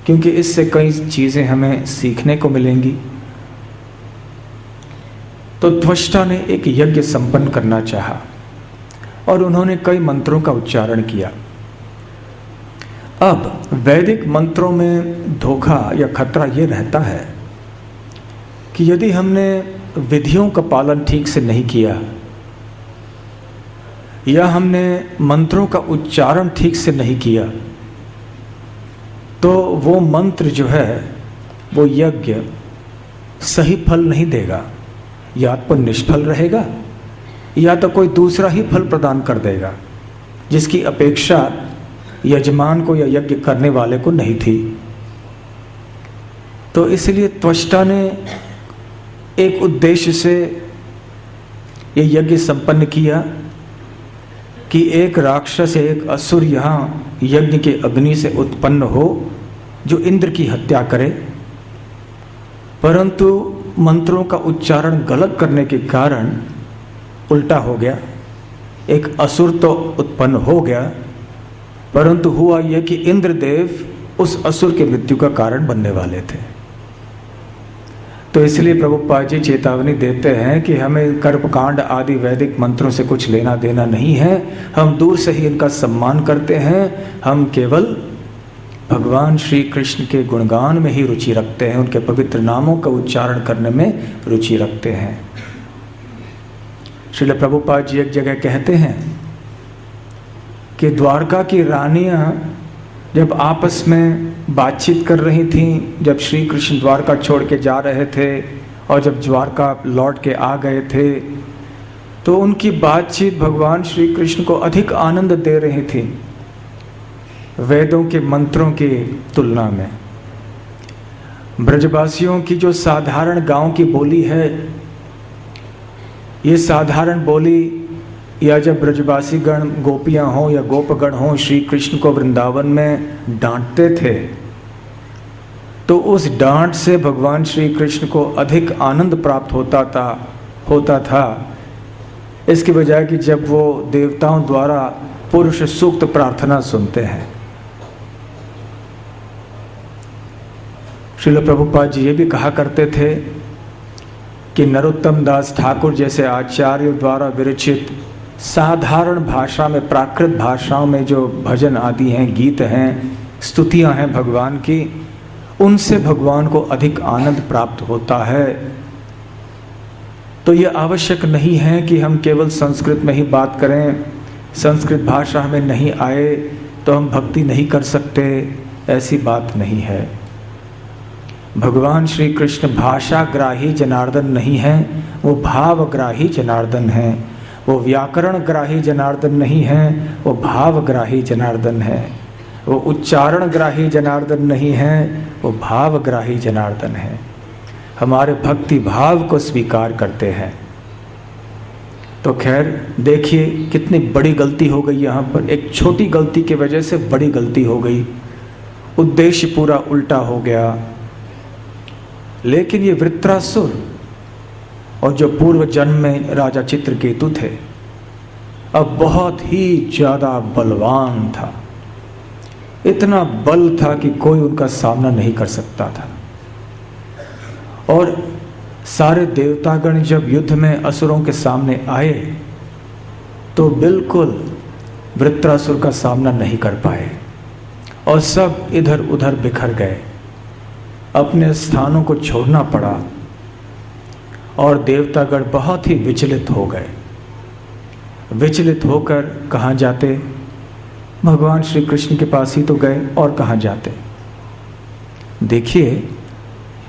क्योंकि इससे कई चीज़ें हमें सीखने को मिलेंगी। तो त्वष्टा ने एक यज्ञ संपन्न करना चाहा और उन्होंने कई मंत्रों का उच्चारण किया। अब वैदिक मंत्रों में धोखा या खतरा ये रहता है कि यदि हमने विधियों का पालन ठीक से नहीं किया या हमने मंत्रों का उच्चारण ठीक से नहीं किया, तो वो मंत्र जो है वो यज्ञ सही फल नहीं देगा, या तो निष्फल रहेगा या तो कोई दूसरा ही फल प्रदान कर देगा जिसकी अपेक्षा यजमान को या यज्ञ करने वाले को नहीं थी। तो इसलिए त्वष्टा ने एक उद्देश्य से ये यज्ञ संपन्न किया कि एक राक्षस, एक असुर यहाँ यज्ञ के अग्नि से उत्पन्न हो जो इंद्र की हत्या करे, परंतु मंत्रों का उच्चारण गलत करने के कारण उल्टा हो गया। एक असुर तो उत्पन्न हो गया, परंतु हुआ यह कि इंद्रदेव उस असुर के मृत्यु का कारण बनने वाले थे। तो इसलिए प्रभुपाद जी चेतावनी देते हैं कि हमें कर्मकांड आदि वैदिक मंत्रों से कुछ लेना देना नहीं है, हम दूर से ही इनका सम्मान करते हैं। हम केवल भगवान श्री कृष्ण के गुणगान में ही रुचि रखते हैं, उनके पवित्र नामों का उच्चारण करने में रुचि रखते हैं। श्रील प्रभुपाद जी एक जगह कहते हैं कि द्वारका की रानियां जब आपस में बातचीत कर रही थीं, जब श्री कृष्ण द्वारका छोड़ के जा रहे थे और जब द्वारका लौट के आ गए थे, तो उनकी बातचीत भगवान श्री कृष्ण को अधिक आनंद दे रही थी वेदों के मंत्रों की तुलना में। ब्रजवासियों की जो साधारण गांव की बोली है, ये साधारण बोली, या जब ब्रजवासी गण गोपियां हों या गोपगण हों श्री कृष्ण को वृंदावन में डांटते थे, तो उस डांट से भगवान श्री कृष्ण को अधिक आनंद प्राप्त होता था इसके बजाय कि जब वो देवताओं द्वारा पुरुष सूक्त प्रार्थना सुनते हैं। श्रील प्रभुपाद जी ये भी कहा करते थे कि नरोत्तम दास ठाकुर जैसे आचार्य द्वारा विरचित साधारण भाषा में, प्राकृत भाषाओं में जो भजन आदि हैं, गीत हैं, स्तुतियां हैं भगवान की, उनसे भगवान को अधिक आनंद प्राप्त होता है। तो ये आवश्यक नहीं है कि हम केवल संस्कृत में ही बात करें, संस्कृत भाषा हमें नहीं आए तो हम भक्ति नहीं कर सकते, ऐसी बात नहीं है। भगवान श्री कृष्ण भाषाग्राही जनार्दन नहीं है, वो भावग्राही जनार्दन है। वो व्याकरण ग्राही जनार्दन नहीं है, वो भावग्राही जनार्दन है। वो उच्चारण ग्राही जनार्दन नहीं है, वो भावग्राही जनार्दन है। हमारे भक्ति भाव को स्वीकार करते हैं। तो खैर देखिए कितनी बड़ी गलती हो गई यहाँ पर। एक छोटी गलती की वजह से बड़ी गलती हो गई, उद्देश्य पूरा उल्टा हो गया। लेकिन ये वृत्रासुर और जो पूर्व जन्म में राजा चित्रकेतु थे, अब बहुत ही ज़्यादा बलवान था। इतना बल था कि कोई उनका सामना नहीं कर सकता था। और सारे देवतागण जब युद्ध में असुरों के सामने आए तो बिल्कुल वृत्रासुर का सामना नहीं कर पाए और सब इधर उधर बिखर गए, अपने स्थानों को छोड़ना पड़ा और देवतागण बहुत ही विचलित हो गए। विचलित होकर कहाँ जाते? भगवान श्री कृष्ण के पास ही तो गए, और कहाँ जाते? देखिए,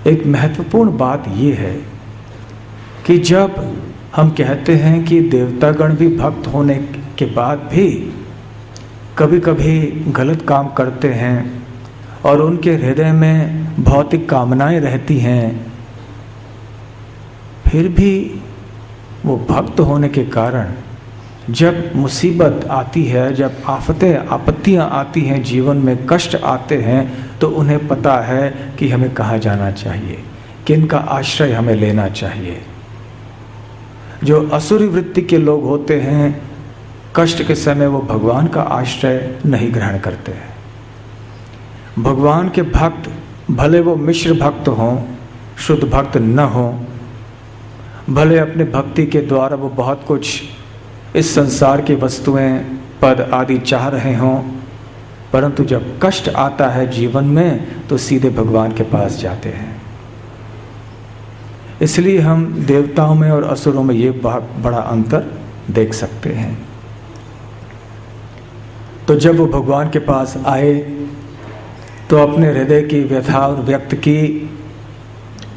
एक महत्वपूर्ण बात ये है कि जब हम कहते हैं कि देवतागण भी भक्त होने के बाद भी कभी कभी गलत काम करते हैं और उनके हृदय में भौतिक कामनाएं रहती हैं, फिर भी वो भक्त होने के कारण जब मुसीबत आती है, जब आफतें आपत्तियां आती हैं, जीवन में कष्ट आते हैं, तो उन्हें पता है कि हमें कहाँ जाना चाहिए, किनका आश्रय हमें लेना चाहिए। जो असुरी वृत्ति के लोग होते हैं, कष्ट के समय वो भगवान का आश्रय नहीं ग्रहण करते हैं। भगवान के भक्त भले वो मिश्र भक्त हों, शुद्ध भक्त न हों, भले अपने भक्ति के द्वारा वो बहुत कुछ इस संसार की वस्तुएं, पद आदि चाह रहे हों, परंतु जब कष्ट आता है जीवन में तो सीधे भगवान के पास जाते हैं। इसलिए हम देवताओं में और असुरों में ये बहुत बड़ा अंतर देख सकते हैं। तो जब वो भगवान के पास आए तो अपने हृदय की व्यथा व्यक्त की,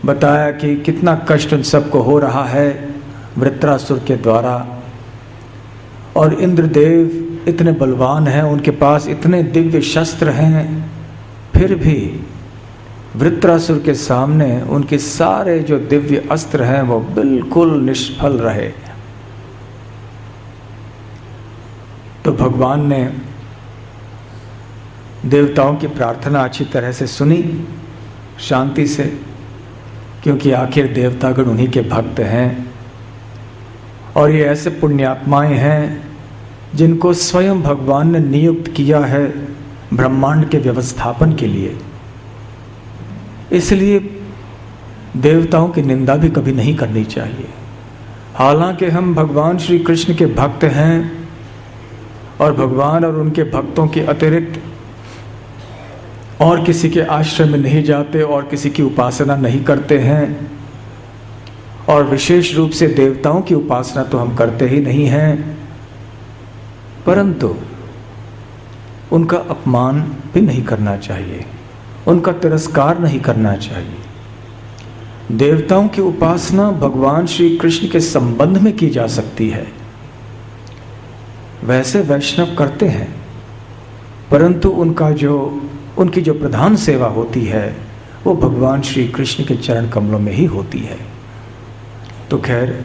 बताया कि कितना कष्ट उन सबको हो रहा है वृत्रासुर के द्वारा, और इंद्रदेव इतने बलवान हैं, उनके पास इतने दिव्य शस्त्र हैं, फिर भी वृत्रासुर के सामने उनके सारे जो दिव्य अस्त्र हैं वो बिल्कुल निष्फल रहे। तो भगवान ने देवताओं की प्रार्थना अच्छी तरह से सुनी, शांति से, क्योंकि आखिर देवतागण उन्हीं के भक्त हैं और ये ऐसे पुण्यात्माएं हैं जिनको स्वयं भगवान ने नियुक्त किया है ब्रह्मांड के व्यवस्थापन के लिए। इसलिए देवताओं की निंदा भी कभी नहीं करनी चाहिए। हालांकि हम भगवान श्री कृष्ण के भक्त हैं और भगवान और उनके भक्तों के अतिरिक्त और किसी के आश्रम में नहीं जाते और किसी की उपासना नहीं करते हैं, और विशेष रूप से देवताओं की उपासना तो हम करते ही नहीं हैं, परंतु उनका अपमान भी नहीं करना चाहिए, उनका तिरस्कार नहीं करना चाहिए। देवताओं की उपासना भगवान श्री कृष्ण के संबंध में की जा सकती है। वैसे वैष्णव करते हैं, परंतु उनकी जो प्रधान सेवा होती है वो भगवान श्री कृष्ण के चरण कमलों में ही होती है। तो खैर,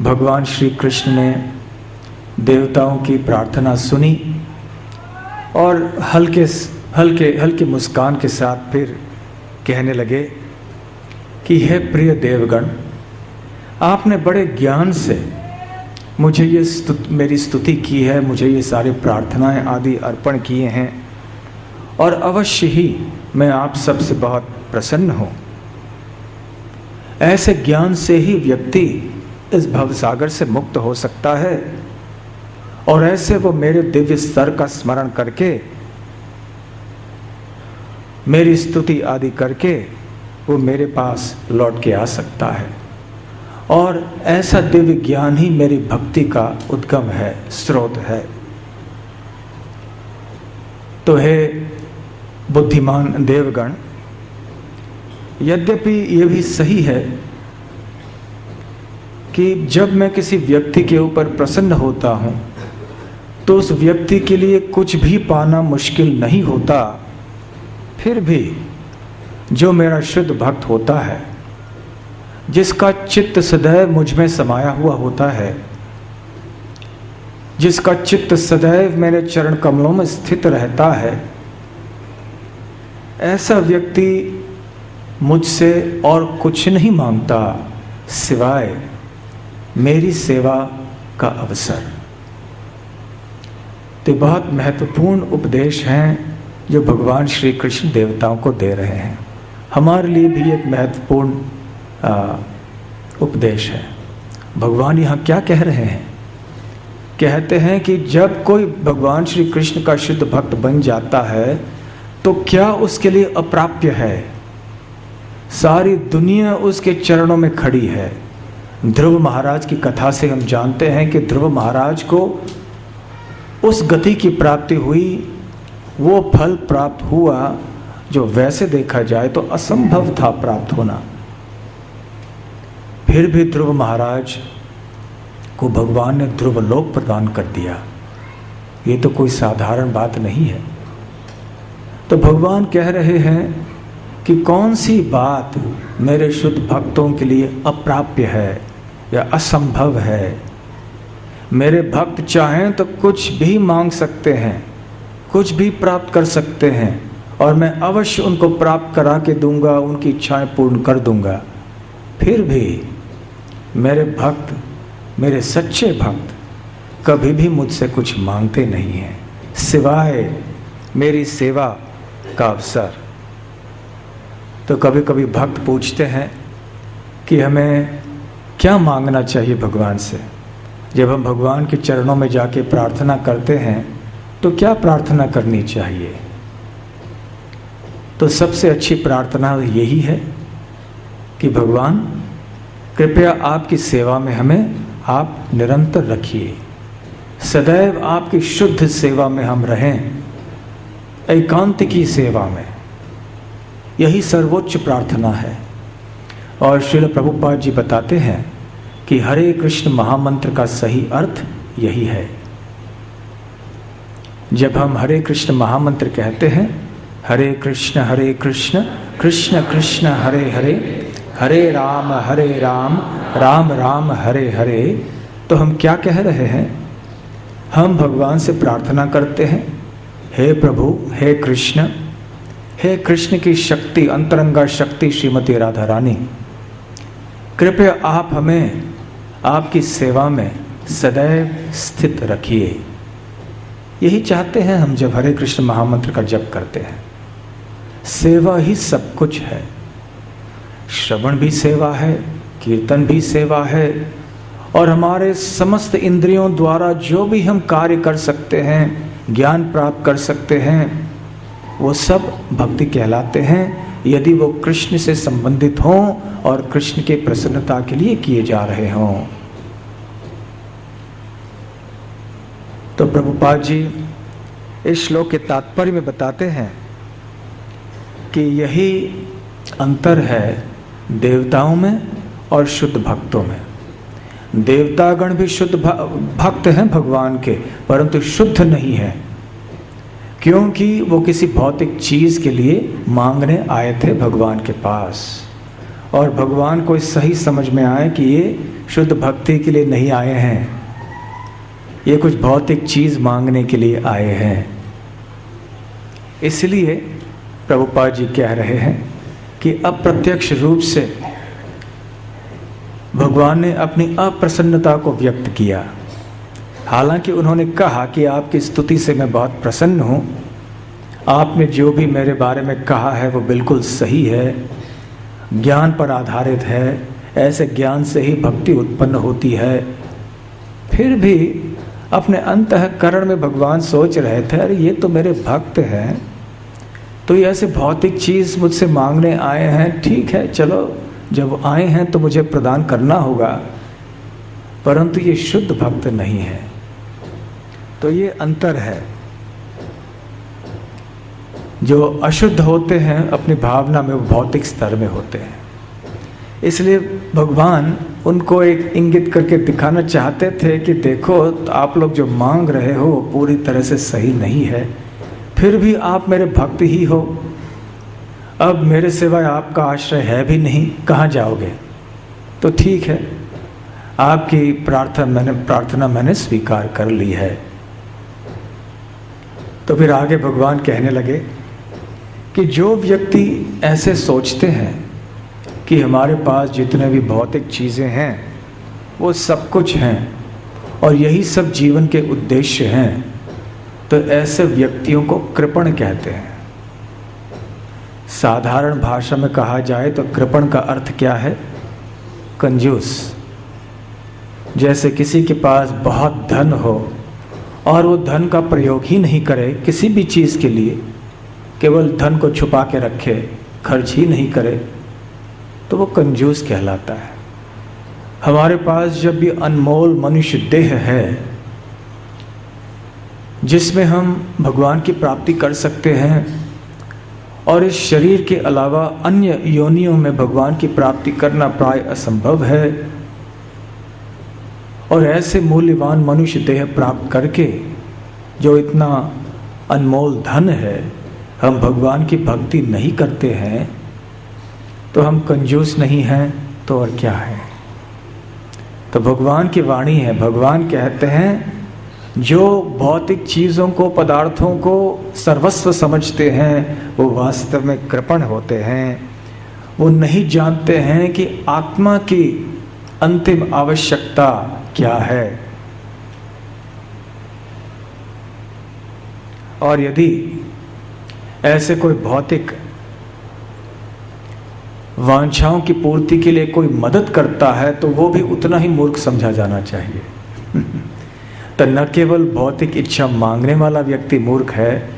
भगवान श्री कृष्ण ने देवताओं की प्रार्थना सुनी और हल्के मुस्कान के साथ फिर कहने लगे कि हे प्रिय देवगण, आपने बड़े ज्ञान से मुझे मेरी स्तुति की है, मुझे ये सारी प्रार्थनाएं आदि अर्पण किए हैं, और अवश्य ही मैं आप सबसे बहुत प्रसन्न हूँ। ऐसे ज्ञान से ही व्यक्ति इस भवसागर से मुक्त हो सकता है, और ऐसे वो मेरे दिव्य स्तर का स्मरण करके, मेरी स्तुति आदि करके वो मेरे पास लौट के आ सकता है। और ऐसा दिव्य ज्ञान ही मेरी भक्ति का उद्गम है, स्रोत है। तो हे बुद्धिमान देवगण, यद्यपि ये भी सही है कि जब मैं किसी व्यक्ति के ऊपर प्रसन्न होता हूँ तो उस व्यक्ति के लिए कुछ भी पाना मुश्किल नहीं होता, फिर भी जो मेरा शुद्ध भक्त होता है, जिसका चित्त सदैव मुझ में समाया हुआ होता है, जिसका चित्त सदैव मेरे चरण कमलों में स्थित रहता है, ऐसा व्यक्ति मुझसे और कुछ नहीं मांगता सिवाय मेरी सेवा का अवसर। तो बहुत महत्वपूर्ण उपदेश हैं जो भगवान श्री कृष्ण देवताओं को दे रहे हैं। हमारे लिए भी एक महत्वपूर्ण उपदेश है। भगवान यहाँ क्या कह रहे हैं? कहते हैं कि जब कोई भगवान श्री कृष्ण का शुद्ध भक्त बन जाता है तो क्या उसके लिए अप्राप्य है? सारी दुनिया उसके चरणों में खड़ी है। ध्रुव महाराज की कथा से हम जानते हैं कि ध्रुव महाराज को उस गति की प्राप्ति हुई, वो फल प्राप्त हुआ जो वैसे देखा जाए तो असंभव था प्राप्त होना। फिर भी ध्रुव महाराज को भगवान ने ध्रुव लोक प्रदान कर दिया। ये तो कोई साधारण बात नहीं है। तो भगवान कह रहे हैं कि कौन सी बात मेरे शुद्ध भक्तों के लिए अप्राप्य है या असंभव है। मेरे भक्त चाहें तो कुछ भी मांग सकते हैं, कुछ भी प्राप्त कर सकते हैं, और मैं अवश्य उनको प्राप्त करा के दूंगा, उनकी इच्छाएं पूर्ण कर दूंगा। फिर भी मेरे भक्त, मेरे सच्चे भक्त कभी भी मुझसे कुछ मांगते नहीं हैं सिवाय मेरी सेवा का अवसर। तो कभी कभी भक्त पूछते हैं कि हमें क्या मांगना चाहिए भगवान से। जब हम भगवान के चरणों में जाके प्रार्थना करते हैं तो क्या प्रार्थना करनी चाहिए? तो सबसे अच्छी प्रार्थना यही है कि भगवान कृपया आपकी सेवा में हमें आप निरंतर रखिए, सदैव आपकी शुद्ध सेवा में हम रहें, एकांतिकी सेवा में। यही सर्वोच्च प्रार्थना है। और श्रील प्रभुपाद जी बताते हैं कि हरे कृष्ण महामंत्र का सही अर्थ यही है। जब हम हरे कृष्ण महामंत्र कहते हैं, हरे कृष्ण कृष्ण कृष्ण हरे हरे, हरे राम राम राम हरे हरे, तो हम क्या कह रहे हैं? हम भगवान से प्रार्थना करते हैं, हे प्रभु, हे कृष्ण की शक्ति, अंतरंगा शक्ति श्रीमती राधा रानी, कृपया आप हमें आपकी सेवा में सदैव स्थित रखिए। यही चाहते हैं हम जब हरे कृष्ण महामंत्र का जप करते हैं। सेवा ही सब कुछ है। श्रवण भी सेवा है, कीर्तन भी सेवा है, और हमारे समस्त इंद्रियों द्वारा जो भी हम कार्य कर सकते हैं, ज्ञान प्राप्त कर सकते हैं, वो सब भक्ति कहलाते हैं, यदि वो कृष्ण से संबंधित हों और कृष्ण के प्रसन्नता के लिए किए जा रहे हों। तो प्रभुपाद जी इस श्लोक के तात्पर्य में बताते हैं कि यही अंतर है देवताओं में और शुद्ध भक्तों में। देवतागण भी शुद्ध भक्त हैं भगवान के, परंतु शुद्ध नहीं है, क्योंकि वो किसी भौतिक चीज के लिए मांगने आए थे भगवान के पास, और भगवान को सही समझ में आए कि ये शुद्ध भक्ति के लिए नहीं आए हैं, ये कुछ भौतिक चीज मांगने के लिए आए हैं। इसलिए प्रभुपाद जी कह रहे हैं कि अप्रत्यक्ष रूप से भगवान ने अपनी अप्रसन्नता को व्यक्त किया। हालांकि उन्होंने कहा कि आपकी स्तुति से मैं बहुत प्रसन्न हूँ, आपने जो भी मेरे बारे में कहा है वो बिल्कुल सही है, ज्ञान पर आधारित है, ऐसे ज्ञान से ही भक्ति उत्पन्न होती है। फिर भी अपने अंतःकरण में भगवान सोच रहे थे, अरे ये तो मेरे भक्त हैं, तो ये ऐसे भौतिक चीज़ मुझसे मांगने आए हैं, ठीक है चलो जब आए हैं तो मुझे प्रदान करना होगा, परंतु ये शुद्ध भक्त नहीं है। तो ये अंतर है। जो अशुद्ध होते हैं अपनी भावना में, वो भौतिक स्तर में होते हैं। इसलिए भगवान उनको एक इंगित करके दिखाना चाहते थे कि देखो आप लोग जो मांग रहे हो पूरी तरह से सही नहीं है, फिर भी आप मेरे भक्त ही हो, अब मेरे सिवाय आपका आश्रय है भी नहीं, कहाँ जाओगे? तो ठीक है, आपकी प्रार्थना मैंने स्वीकार कर ली है। तो फिर आगे भगवान कहने लगे कि जो व्यक्ति ऐसे सोचते हैं कि हमारे पास जितने भी भौतिक चीज़ें हैं वो सब कुछ हैं और यही सब जीवन के उद्देश्य हैं, तो ऐसे व्यक्तियों को कृपण कहते हैं। साधारण भाषा में कहा जाए तो कृपण का अर्थ क्या है? कंजूस। जैसे किसी के पास बहुत धन हो और वो धन का प्रयोग ही नहीं करे किसी भी चीज़ के लिए, केवल धन को छुपा के रखे, खर्च ही नहीं करे, तो वो कंजूस कहलाता है। हमारे पास जब भी अनमोल मनुष्य देह है जिसमें हम भगवान की प्राप्ति कर सकते हैं और इस शरीर के अलावा अन्य योनियों में भगवान की प्राप्ति करना प्राय असंभव है, और ऐसे मूल्यवान मनुष्य देह प्राप्त करके जो इतना अनमोल धन है हम भगवान की भक्ति नहीं करते हैं, तो हम कंजूस नहीं हैं तो और क्या है? तो भगवान की वाणी है। भगवान कहते हैं जो भौतिक चीज़ों को, पदार्थों को सर्वस्व समझते हैं वो वास्तव में कृपण होते हैं। वो नहीं जानते हैं कि आत्मा की अंतिम आवश्यकता क्या है। और यदि ऐसे कोई भौतिक वांछाओं की पूर्ति के लिए कोई मदद करता है तो वो भी उतना ही मूर्ख समझा जाना चाहिए। तो न केवल भौतिक इच्छा मांगने वाला व्यक्ति मूर्ख है,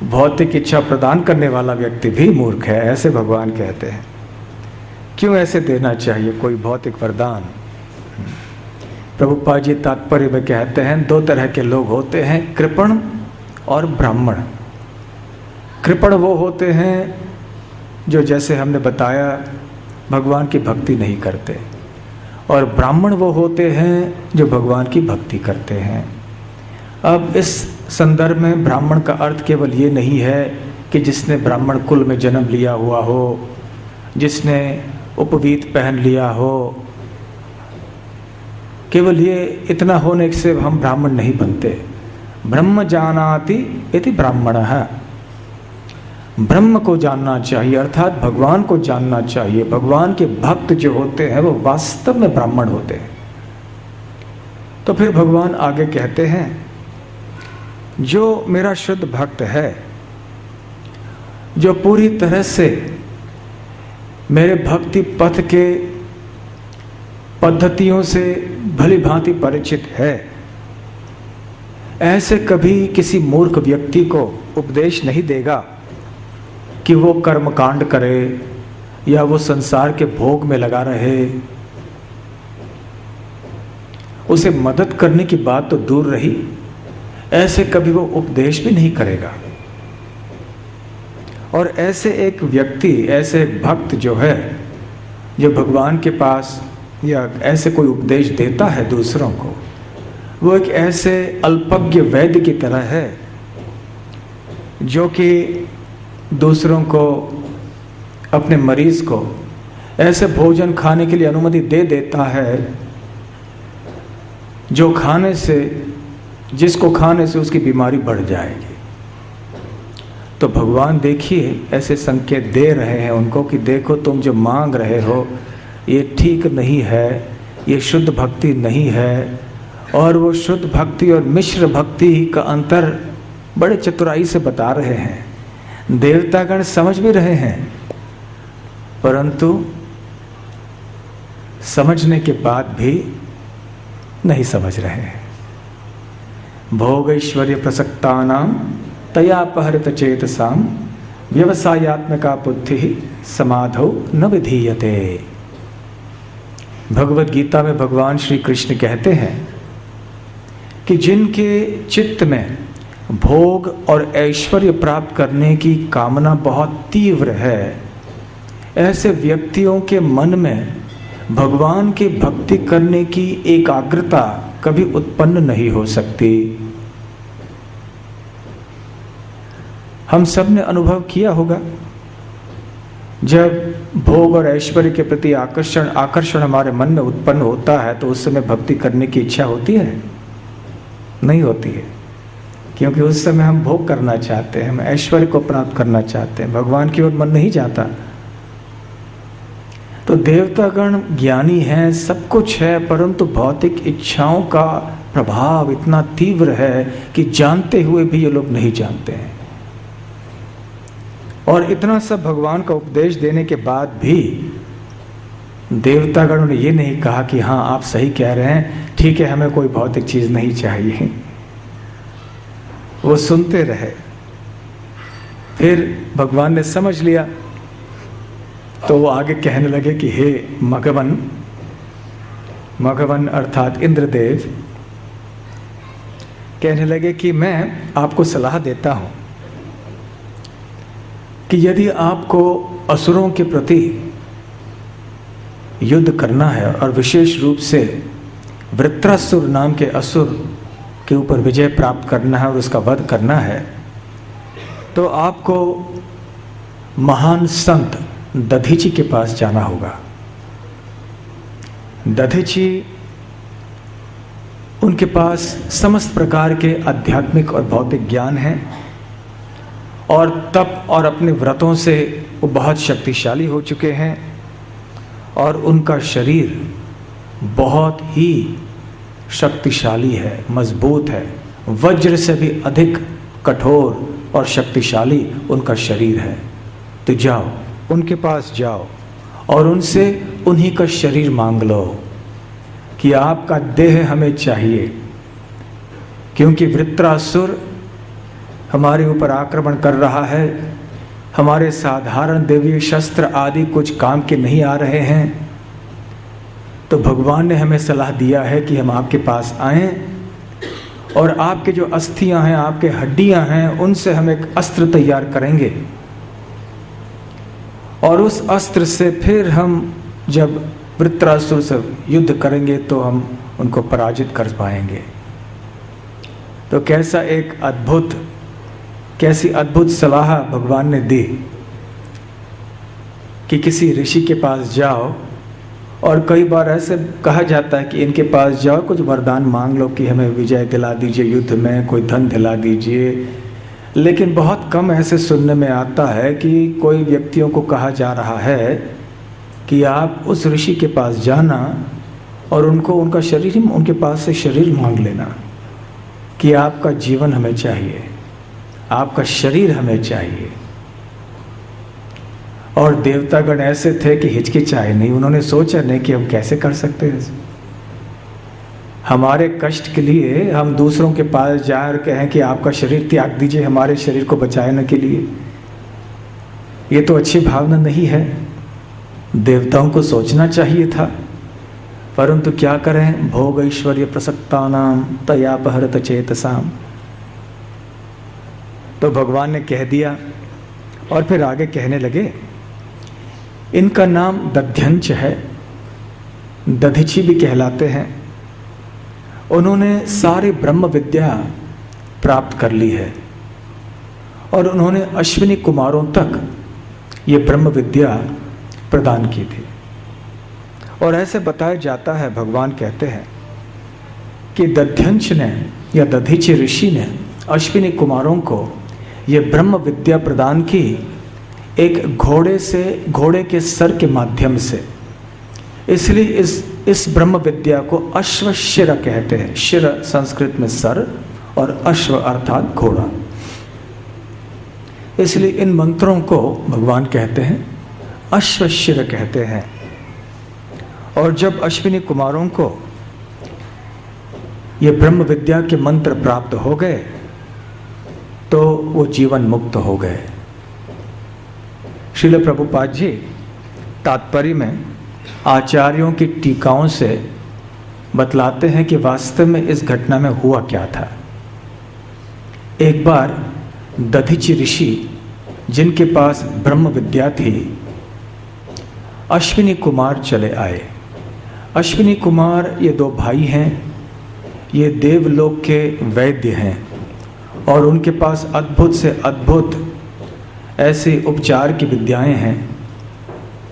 भौतिक इच्छा प्रदान करने वाला व्यक्ति भी मूर्ख है, ऐसे भगवान कहते हैं। क्यों ऐसे देना चाहिए कोई भौतिक वरदान? प्रभुपाद जी तात्पर्य में कहते हैं दो तरह के लोग होते हैं, कृपण और ब्राह्मण। कृपण वो होते हैं जो, जैसे हमने बताया, भगवान की भक्ति नहीं करते, और ब्राह्मण वो होते हैं जो भगवान की भक्ति करते हैं। अब इस संदर्भ में ब्राह्मण का अर्थ केवल ये नहीं है कि जिसने ब्राह्मण कुल में जन्म लिया हुआ हो, जिसने उपवीत पहन लिया हो, केवल ये इतना होने से हम ब्राह्मण नहीं बनते। ब्रह्म जानाति इति ब्राह्मणः। ब्रह्म को जानना चाहिए, अर्थात भगवान को जानना चाहिए। भगवान के भक्त जो होते हैं वो वास्तव में ब्राह्मण होते हैं। तो फिर भगवान आगे कहते हैं जो मेरा शुद्ध भक्त है, जो पूरी तरह से मेरे भक्ति पथ के पद्धतियों से भली भांति परिचित है, ऐसे कभी किसी मूर्ख व्यक्ति को उपदेश नहीं देगा कि वो कर्मकांड करे या वो संसार के भोग में लगा रहे। उसे मदद करने की बात तो दूर रही, ऐसे कभी वो उपदेश भी नहीं करेगा। और ऐसे एक व्यक्ति, ऐसे एक भक्त जो है, जो भगवान के पास या ऐसे कोई उपदेश देता है दूसरों को, वो एक ऐसे अल्पज्ञ वैद्य की तरह है जो कि दूसरों को, अपने मरीज को ऐसे भोजन खाने के लिए अनुमति दे देता है जो खाने से, जिसको खाने से उसकी बीमारी बढ़ जाएगी। तो भगवान देखिए ऐसे संकेत दे रहे हैं उनको कि देखो तुम जो मांग रहे हो ये ठीक नहीं है, ये शुद्ध भक्ति नहीं है। और वो शुद्ध भक्ति और मिश्र भक्ति का अंतर बड़े चतुराई से बता रहे हैं। देवतागण समझ भी रहे हैं, परंतु समझने के बाद भी नहीं समझ रहे हैं। भोग ऐश्वर्य प्रसक्तानां तयापहृत चेतसां व्यवसायात्मका बुद्धि समाधौ न विधीयते। भगवद गीता में भगवान श्री कृष्ण कहते हैं कि जिनके चित्त में भोग और ऐश्वर्य प्राप्त करने की कामना बहुत तीव्र है, ऐसे व्यक्तियों के मन में भगवान की भक्ति करने की एकाग्रता कभी उत्पन्न नहीं हो सकती। हम सब ने अनुभव किया होगा, जब भोग और ऐश्वर्य के प्रति आकर्षण हमारे मन में उत्पन्न होता है तो उस समय भक्ति करने की इच्छा होती है? नहीं होती है, क्योंकि उस समय हम भोग करना चाहते हैं, हम ऐश्वर्य को प्राप्त करना चाहते हैं, भगवान की ओर मन नहीं जाता। तो देवतागण ज्ञानी हैं, सब कुछ है, परंतु भौतिक इच्छाओं का प्रभाव इतना तीव्र है कि जानते हुए भी ये लोग नहीं जानते हैं। और इतना सब भगवान का उपदेश देने के बाद भी देवतागणों ने ये नहीं कहा कि हाँ आप सही कह रहे हैं, ठीक है, हमें कोई भौतिक चीज नहीं चाहिए। वो सुनते रहे। फिर भगवान ने समझ लिया तो वो आगे कहने लगे कि हे मघवन, मघवन अर्थात इंद्रदेव, कहने लगे कि मैं आपको सलाह देता हूं कि यदि आपको असुरों के प्रति युद्ध करना है और विशेष रूप से वृत्रासुर नाम के असुर के ऊपर विजय प्राप्त करना है और उसका वध करना है, तो आपको महान संत दधीची के पास जाना होगा। दधीची, उनके पास समस्त प्रकार के आध्यात्मिक और भौतिक ज्ञान है और तप और अपने व्रतों से वो बहुत शक्तिशाली हो चुके हैं और उनका शरीर बहुत ही शक्तिशाली है, मजबूत है, वज्र से भी अधिक कठोर और शक्तिशाली उनका शरीर है। तो जाओ, उनके पास जाओ और उनसे उन्हीं का शरीर मांग लो कि आपका देह हमें चाहिए, क्योंकि वृत्रासुर हमारे ऊपर आक्रमण कर रहा है, हमारे साधारण देवीय शस्त्र आदि कुछ काम के नहीं आ रहे हैं। तो भगवान ने हमें सलाह दिया है कि हम आपके पास आएं और आपके जो अस्थियां हैं, आपके हड्डियां हैं, उनसे हम एक अस्त्र तैयार करेंगे और उस अस्त्र से फिर हम जब वृत्रासुर से युद्ध करेंगे तो हम उनको पराजित कर पाएंगे। तो कैसी अद्भुत सलाह भगवान ने दी कि किसी ऋषि के पास जाओ, और कई बार ऐसे कहा जाता है कि इनके पास जाओ, कुछ वरदान मांग लो कि हमें विजय दिला दीजिए युद्ध में, कोई धन दिला दीजिए। लेकिन बहुत कम ऐसे सुनने में आता है कि कोई व्यक्तियों को कहा जा रहा है कि आप उस ऋषि के पास जाना और उनको उनका शरीर, उनके पास से शरीर मांग लेना कि आपका जीवन हमें चाहिए, आपका शरीर हमें चाहिए। और देवतागण ऐसे थे कि हिचकिचाए नहीं, उन्होंने सोचा नहीं कि हम कैसे कर सकते हैं। हमारे कष्ट के लिए हम दूसरों के पास जाए और कहें कि आपका शरीर त्याग दीजिए हमारे शरीर को बचाने के लिए, ये तो अच्छी भावना नहीं है। देवताओं को सोचना चाहिए था, परंतु क्या करें, भोग ऐश्वर्य प्रसक्तानाम तयापहरत चेतसाम। तो भगवान ने कह दिया और फिर आगे कहने लगे, इनका नाम दध्यंच है, दधीची भी कहलाते हैं। उन्होंने सारी ब्रह्म विद्या प्राप्त कर ली है और उन्होंने अश्विनी कुमारों तक ये ब्रह्म विद्या प्रदान की थी। और ऐसे बताया जाता है, भगवान कहते हैं कि दध्यंच ने या दधीची ऋषि ने अश्विनी कुमारों को ये ब्रह्म विद्या प्रदान की एक घोड़े के सर के माध्यम से। इसलिए इस ब्रह्म विद्या को अश्वशिर कहते हैं। शिर संस्कृत में सर और अश्व अर्थात घोड़ा। इसलिए इन मंत्रों को भगवान कहते हैं अश्वशिर कहते हैं। और जब अश्विनी कुमारों को ये ब्रह्म विद्या के मंत्र प्राप्त हो गए तो वो जीवन मुक्त हो गए। श्रील प्रभुपाद जी तात्पर्य में आचार्यों की टीकाओं से बतलाते हैं कि वास्तव में इस घटना में हुआ क्या था। एक बार दधीची ऋषि, जिनके पास ब्रह्म विद्या थी, अश्विनी कुमार चले आए। अश्विनी कुमार ये दो भाई हैं, ये देवलोक के वैद्य हैं और उनके पास अद्भुत से अद्भुत ऐसे उपचार की विद्याएं हैं।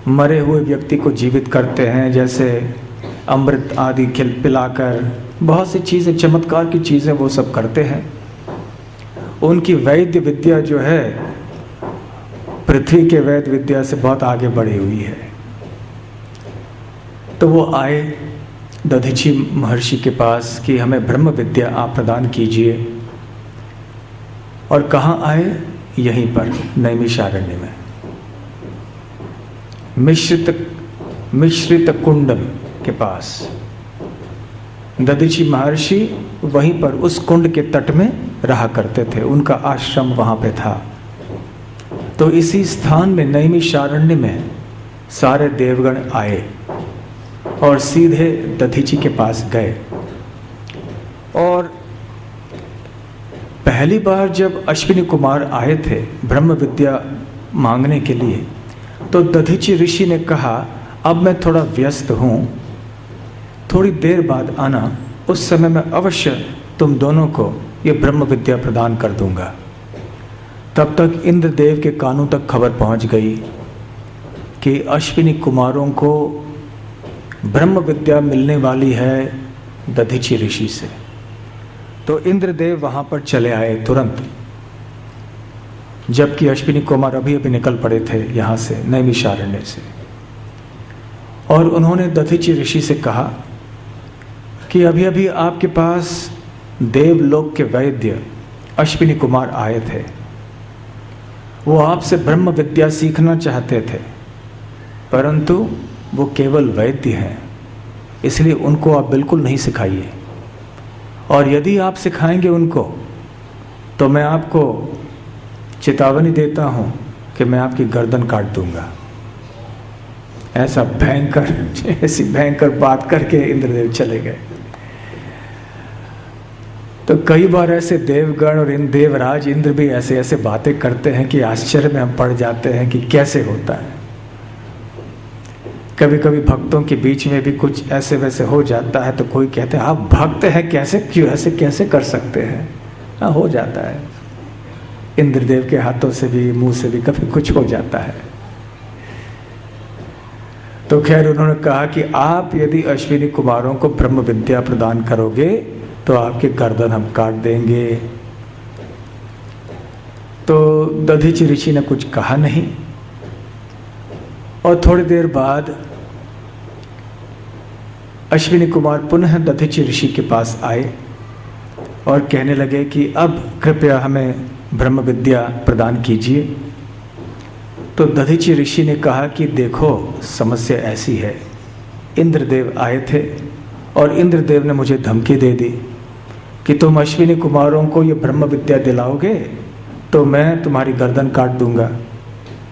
मरे हुए व्यक्ति को जीवित करते हैं, जैसे अमृत आदि पिलाकर, बहुत सी चीज़ें, चमत्कार की चीज़ें वो सब करते हैं। उनकी वैद्य विद्या जो है पृथ्वी के वैद्य विद्या से बहुत आगे बढ़ी हुई है। तो वो आए दधीची महर्षि के पास कि हमें ब्रह्म विद्या आप प्रदान कीजिए। और कहाँ आए? यहीं पर नैमिषारण्य में मिश्रित कुंड के पास दधीचि महर्षि वहीं पर उस कुंड के तट में रहा करते थे, उनका आश्रम वहाँ पे था। तो इसी स्थान में नैमिषारण्य में सारे देवगण आए और सीधे दधीचि के पास गए। और पहली बार जब अश्विनी कुमार आए थे ब्रह्म विद्या मांगने के लिए, तो दधीचि ऋषि ने कहा, अब मैं थोड़ा व्यस्त हूँ, थोड़ी देर बाद आना, उस समय मैं अवश्य तुम दोनों को ये ब्रह्म विद्या प्रदान कर दूंगा। तब तक इंद्रदेव के कानों तक खबर पहुंच गई कि अश्विनी कुमारों को ब्रह्म विद्या मिलने वाली है दधीचि ऋषि से। तो इंद्रदेव वहाँ पर चले आए तुरंत, जबकि अश्विनी कुमार अभी अभी निकल पड़े थे यहाँ से नैमिषारण्य से। और उन्होंने दधीचि ऋषि से कहा कि अभी अभी आपके पास देवलोक के वैद्य अश्विनी कुमार आए थे, वो आपसे ब्रह्म विद्या सीखना चाहते थे, परंतु वो केवल वैद्य हैं, इसलिए उनको आप बिल्कुल नहीं सिखाइए, और यदि आप सिखाएंगे उनको तो मैं आपको चेतावनी देता हूँ कि मैं आपकी गर्दन काट दूंगा। ऐसा ऐसी भयंकर बात करके इंद्रदेव चले गए। तो कई बार ऐसे देवगण और देवराज इंद्र भी ऐसे ऐसे बातें करते हैं कि आश्चर्य में हम पड़ जाते हैं कि कैसे होता है। कभी कभी भक्तों के बीच में भी कुछ ऐसे वैसे हो जाता है तो कोई कहते हैं आप भक्त हैं, कैसे क्यों ऐसे कैसे कर सकते हैं। हाँ, हो जाता है, इंद्रदेव के हाथों से भी मुंह से भी कभी कुछ हो जाता है। तो खैर उन्होंने कहा कि आप यदि अश्विनी कुमारों को ब्रह्म विद्या प्रदान करोगे तो आपके गर्दन हम काट देंगे। तो दधीचि ऋषि ने कुछ कहा नहीं, और थोड़ी देर बाद अश्विनी कुमार पुनः दधीचि ऋषि के पास आए और कहने लगे कि अब कृपया हमें ब्रह्म विद्या प्रदान कीजिए। तो दधीचि ऋषि ने कहा कि देखो, समस्या ऐसी है, इंद्रदेव आए थे और इंद्रदेव ने मुझे धमकी दे दी कि तुम अश्विनी कुमारों को ये ब्रह्म विद्या दिलाओगे तो मैं तुम्हारी गर्दन काट दूंगा।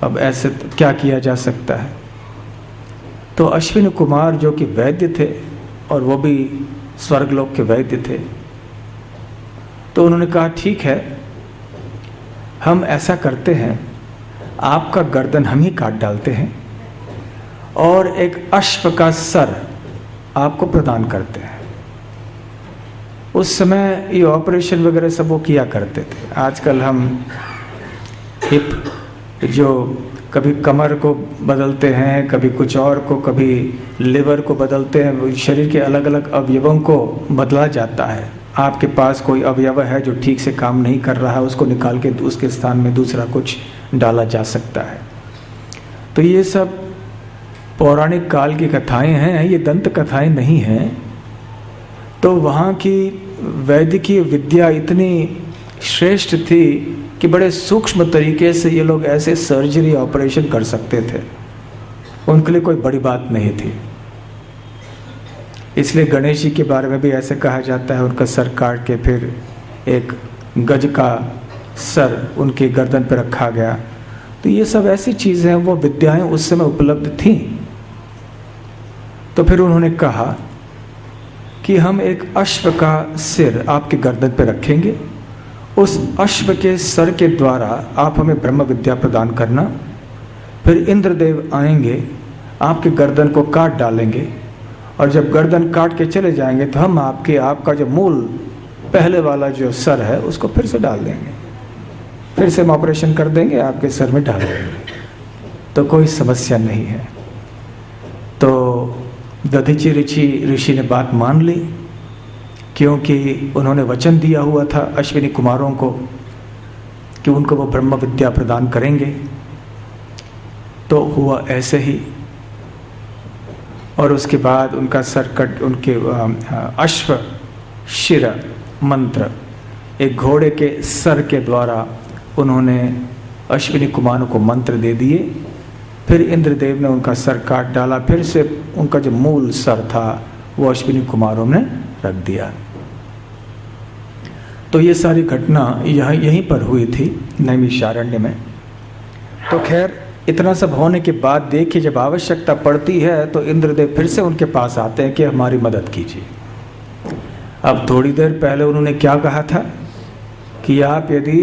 अब ऐसे तो क्या किया जा सकता है। तो अश्विनी कुमार जो कि वैद्य थे और वो भी स्वर्गलोक के वैद्य थे, तो उन्होंने कहा ठीक है, हम ऐसा करते हैं, आपका गर्दन हम ही काट डालते हैं और एक अश्व का सर आपको प्रदान करते हैं। उस समय ये ऑपरेशन वगैरह सब वो किया करते थे। आजकल हम हिप जो कभी कमर को बदलते हैं, कभी कुछ और को, कभी लिवर को बदलते हैं, शरीर के अलग अलग अवयवों को बदला जाता है। आपके पास कोई अवयव है जो ठीक से काम नहीं कर रहा है, उसको निकाल के उसके स्थान में दूसरा कुछ डाला जा सकता है। तो ये सब पौराणिक काल की कथाएं हैं, ये दंत कथाएं नहीं हैं। तो वहाँ की वैदिकीय विद्या इतनी श्रेष्ठ थी कि बड़े सूक्ष्म तरीके से ये लोग ऐसे सर्जरी ऑपरेशन कर सकते थे, उनके लिए कोई बड़ी बात नहीं थी। इसलिए गणेश जी के बारे में भी ऐसे कहा जाता है, उनका सर काट के फिर एक गज का सर उनके गर्दन पर रखा गया। तो ये सब ऐसी चीज़ें, वो विद्याएं उस समय उपलब्ध थीं। तो फिर उन्होंने कहा कि हम एक अश्व का सिर आपके गर्दन पर रखेंगे, उस अश्व के सर के द्वारा आप हमें ब्रह्म विद्या प्रदान करना। फिर इंद्रदेव आएंगे, आपके गर्दन को काट डालेंगे, और जब गर्दन काट के चले जाएंगे तो हम आपका जो मूल पहले वाला जो सर है उसको फिर से डाल देंगे, फिर से हम ऑपरेशन कर देंगे, आपके सर में डाल देंगे, तो कोई समस्या नहीं है। तो दधीचि ऋषि ने बात मान ली, क्योंकि उन्होंने वचन दिया हुआ था अश्विनी कुमारों को कि उनको वो ब्रह्म विद्या प्रदान करेंगे। तो हुआ ऐसे ही, और उसके बाद उनका सर कट, उनके अश्व शिर मंत्र, एक घोड़े के सर के द्वारा उन्होंने अश्विनी कुमारों को मंत्र दे दिए। फिर इंद्रदेव ने उनका सर काट डाला, फिर से उनका जो मूल सर था वो अश्विनी कुमारों ने रख दिया। तो ये सारी घटना यहीं पर हुई थी नैमिषारण्य में। तो खैर इतना सब होने के बाद देखिए, जब आवश्यकता पड़ती है तो इंद्रदेव फिर से उनके पास आते हैं कि हमारी मदद कीजिए। अब थोड़ी देर पहले उन्होंने क्या कहा था कि आप यदि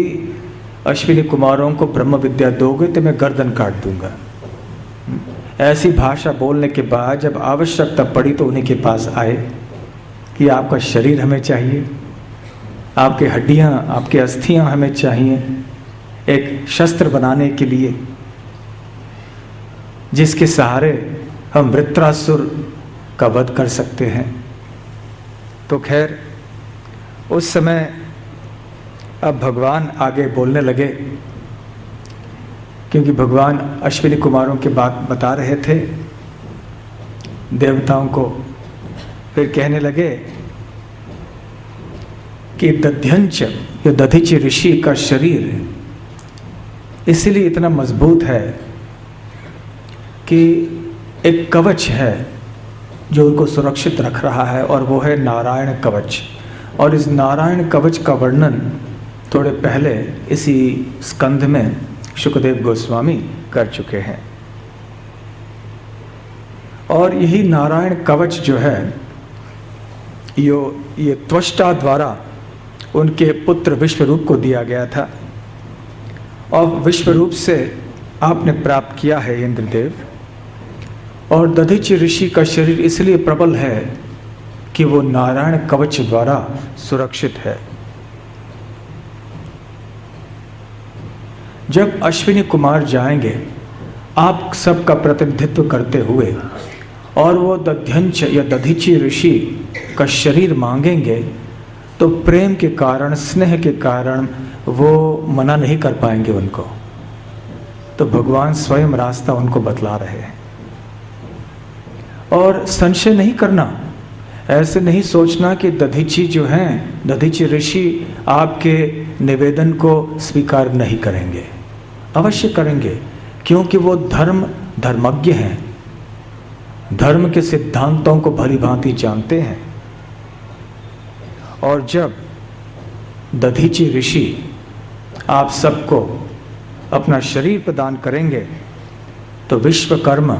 अश्विनी कुमारों को ब्रह्म विद्या दोगे तो मैं गर्दन काट दूंगा। ऐसी भाषा बोलने के बाद जब आवश्यकता पड़ी तो उन्हीं के पास आए कि आपका शरीर हमें चाहिए, आपकी हड्डियां, आपकी अस्थियां हमें चाहिए एक शस्त्र बनाने के लिए, जिसके सहारे हम वृत्रासुर का वध कर सकते हैं। तो खैर उस समय अब भगवान आगे बोलने लगे, क्योंकि भगवान अश्विनी कुमारों की बात बता रहे थे देवताओं को। फिर कहने लगे कि दध्यंच या दधिच ऋषि का शरीर इसलिए इतना मजबूत है कि एक कवच है जो उनको सुरक्षित रख रहा है, और वो है नारायण कवच। और इस नारायण कवच का वर्णन थोड़े पहले इसी स्कंध में शुकदेव गोस्वामी कर चुके हैं। और यही नारायण कवच जो है ये त्वष्टा द्वारा उनके पुत्र विश्वरूप को दिया गया था, और विश्वरूप से आपने प्राप्त किया है इंद्रदेव। और दधिच ऋषि का शरीर इसलिए प्रबल है कि वो नारायण कवच द्वारा सुरक्षित है। जब अश्विनी कुमार जाएंगे आप सबका प्रतिनिधित्व करते हुए, और वो दध्यंच या दधिची ऋषि का शरीर मांगेंगे, तो प्रेम के कारण, स्नेह के कारण वो मना नहीं कर पाएंगे उनको। तो भगवान स्वयं रास्ता उनको बतला रहे हैं। और संशय नहीं करना, ऐसे नहीं सोचना कि दधिची जो हैं, दधिची ऋषि आपके निवेदन को स्वीकार नहीं करेंगे। अवश्य करेंगे, क्योंकि वो धर्मज्ञ हैं, धर्म के सिद्धांतों को भली भांति जानते हैं। और जब दधिची ऋषि आप सबको अपना शरीर प्रदान करेंगे तो विश्वकर्मा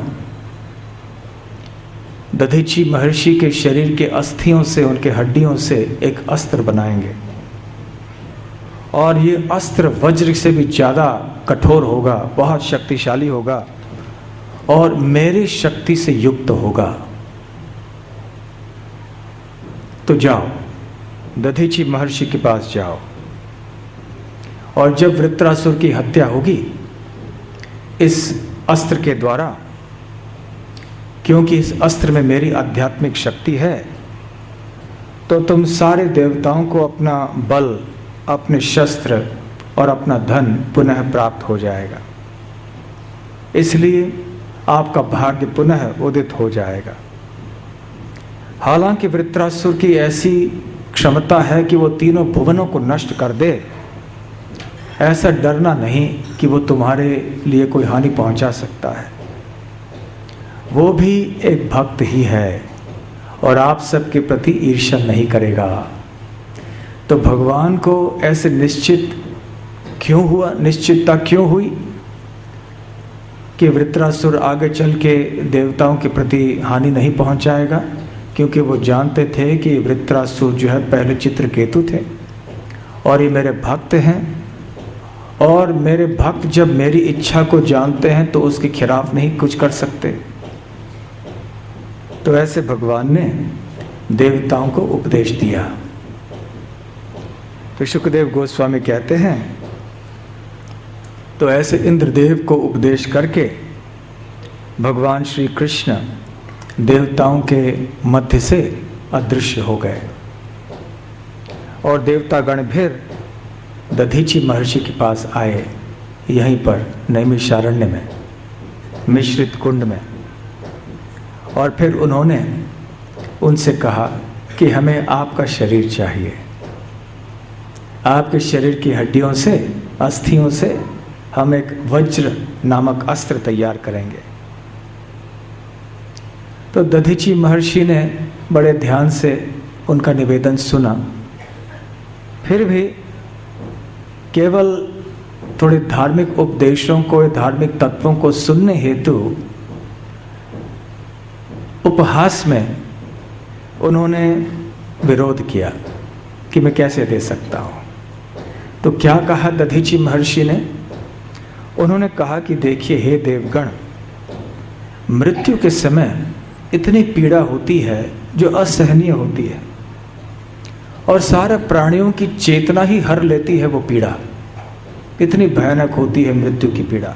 दधिची महर्षि के शरीर के अस्थियों से, उनके हड्डियों से एक अस्त्र बनाएंगे, और ये अस्त्र वज्र से भी ज़्यादा कठोर होगा, बहुत शक्तिशाली होगा, और मेरी शक्ति से युक्त होगा। तो जाओ, दधिची महर्षि के पास जाओ, और जब वृत्रासुर की हत्या होगी इस अस्त्र के द्वारा, क्योंकि इस अस्त्र में मेरी आध्यात्मिक शक्ति है, तो तुम सारे देवताओं को अपना बल, अपने शस्त्र और अपना धन पुनः प्राप्त हो जाएगा। इसलिए आपका भाग्य पुनः उदित हो जाएगा। हालांकि वृत्रासुर की ऐसी क्षमता है कि वो तीनों भुवनों को नष्ट कर दे, ऐसा डरना नहीं कि वो तुम्हारे लिए कोई हानि पहुंचा सकता है। वो भी एक भक्त ही है और आप सबके प्रति ईर्ष्या नहीं करेगा। तो भगवान को ऐसे निश्चितता क्यों हुई कि वृत्रासुर आगे चल के देवताओं के प्रति हानि नहीं पहुंचाएगा? क्योंकि वो जानते थे कि वृत्रासुर जो है पहले चित्रकेतु थे और ये मेरे भक्त हैं, और मेरे भक्त जब मेरी इच्छा को जानते हैं तो उसके खिलाफ नहीं कुछ कर सकते। तो ऐसे भगवान ने देवताओं को उपदेश दिया। तो शुकदेव गोस्वामी कहते हैं, तो ऐसे इंद्रदेव को उपदेश करके भगवान श्री कृष्ण देवताओं के मध्य से अदृश्य हो गए, और देवतागण फिर दधीची महर्षि के पास आए, यहीं पर नैमिषारण्य में मिश्रित कुंड में। और फिर उन्होंने उनसे कहा कि हमें आपका शरीर चाहिए, आपके शरीर की हड्डियों से, अस्थियों से हम एक वज्र नामक अस्त्र तैयार करेंगे। तो दधीची महर्षि ने बड़े ध्यान से उनका निवेदन सुना, फिर भी केवल थोड़े धार्मिक उपदेशों को, धार्मिक तत्वों को सुनने हेतु उपहास में उन्होंने विरोध किया कि मैं कैसे दे सकता हूँ। तो क्या कहा दधीची महर्षि ने? उन्होंने कहा कि देखिए हे देवगण, मृत्यु के समय इतनी पीड़ा होती है जो असहनीय होती है, और सारे प्राणियों की चेतना ही हर लेती है वो पीड़ा। इतनी भयानक होती है मृत्यु की पीड़ा।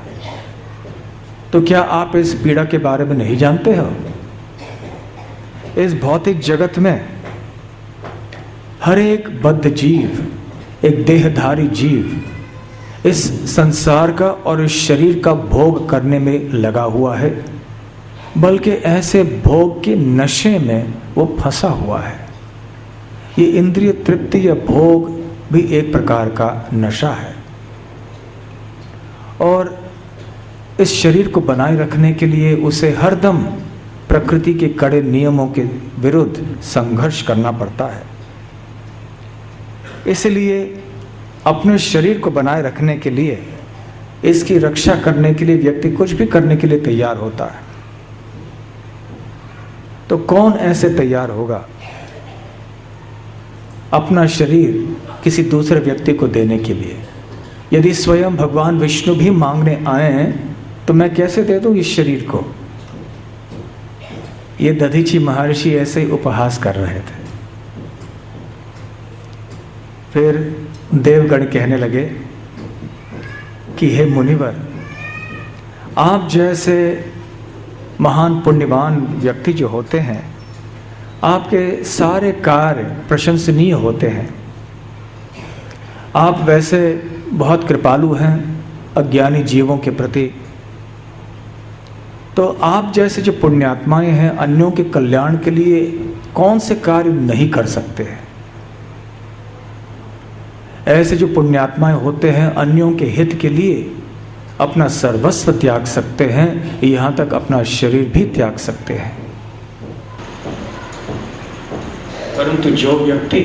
तो क्या आप इस पीड़ा के बारे में नहीं जानते हो? इस भौतिक जगत में हर एक बद्ध जीव, एक देहधारी जीव इस संसार का और इस शरीर का भोग करने में लगा हुआ है, बल्कि ऐसे भोग के नशे में वो फंसा हुआ है। ये इंद्रिय तृप्ति या भोग भी एक प्रकार का नशा है, और इस शरीर को बनाए रखने के लिए उसे हरदम प्रकृति के कड़े नियमों के विरुद्ध संघर्ष करना पड़ता है। इसलिए अपने शरीर को बनाए रखने के लिए, इसकी रक्षा करने के लिए व्यक्ति कुछ भी करने के लिए तैयार होता है। तो कौन ऐसे तैयार होगा अपना शरीर किसी दूसरे व्यक्ति को देने के लिए? यदि स्वयं भगवान विष्णु भी मांगने आए तो मैं कैसे दे दूं इस शरीर को? ये दधीची महर्षि ऐसे ही उपहास कर रहे थे। फिर देवगण कहने लगे कि हे मुनिवर, आप जैसे महान पुण्यवान व्यक्ति जो होते हैं, आपके सारे कार्य प्रशंसनीय होते हैं। आप वैसे बहुत कृपालु हैं अज्ञानी जीवों के प्रति। तो आप जैसे जो पुण्यात्माएं हैं, अन्यों के कल्याण के लिए कौन से कार्य नहीं कर सकते हैं? ऐसे जो पुण्यात्माएं होते हैं, अन्यों के हित के लिए अपना सर्वस्व त्याग सकते हैं, यहाँ तक अपना शरीर भी त्याग सकते हैं। परंतु जो व्यक्ति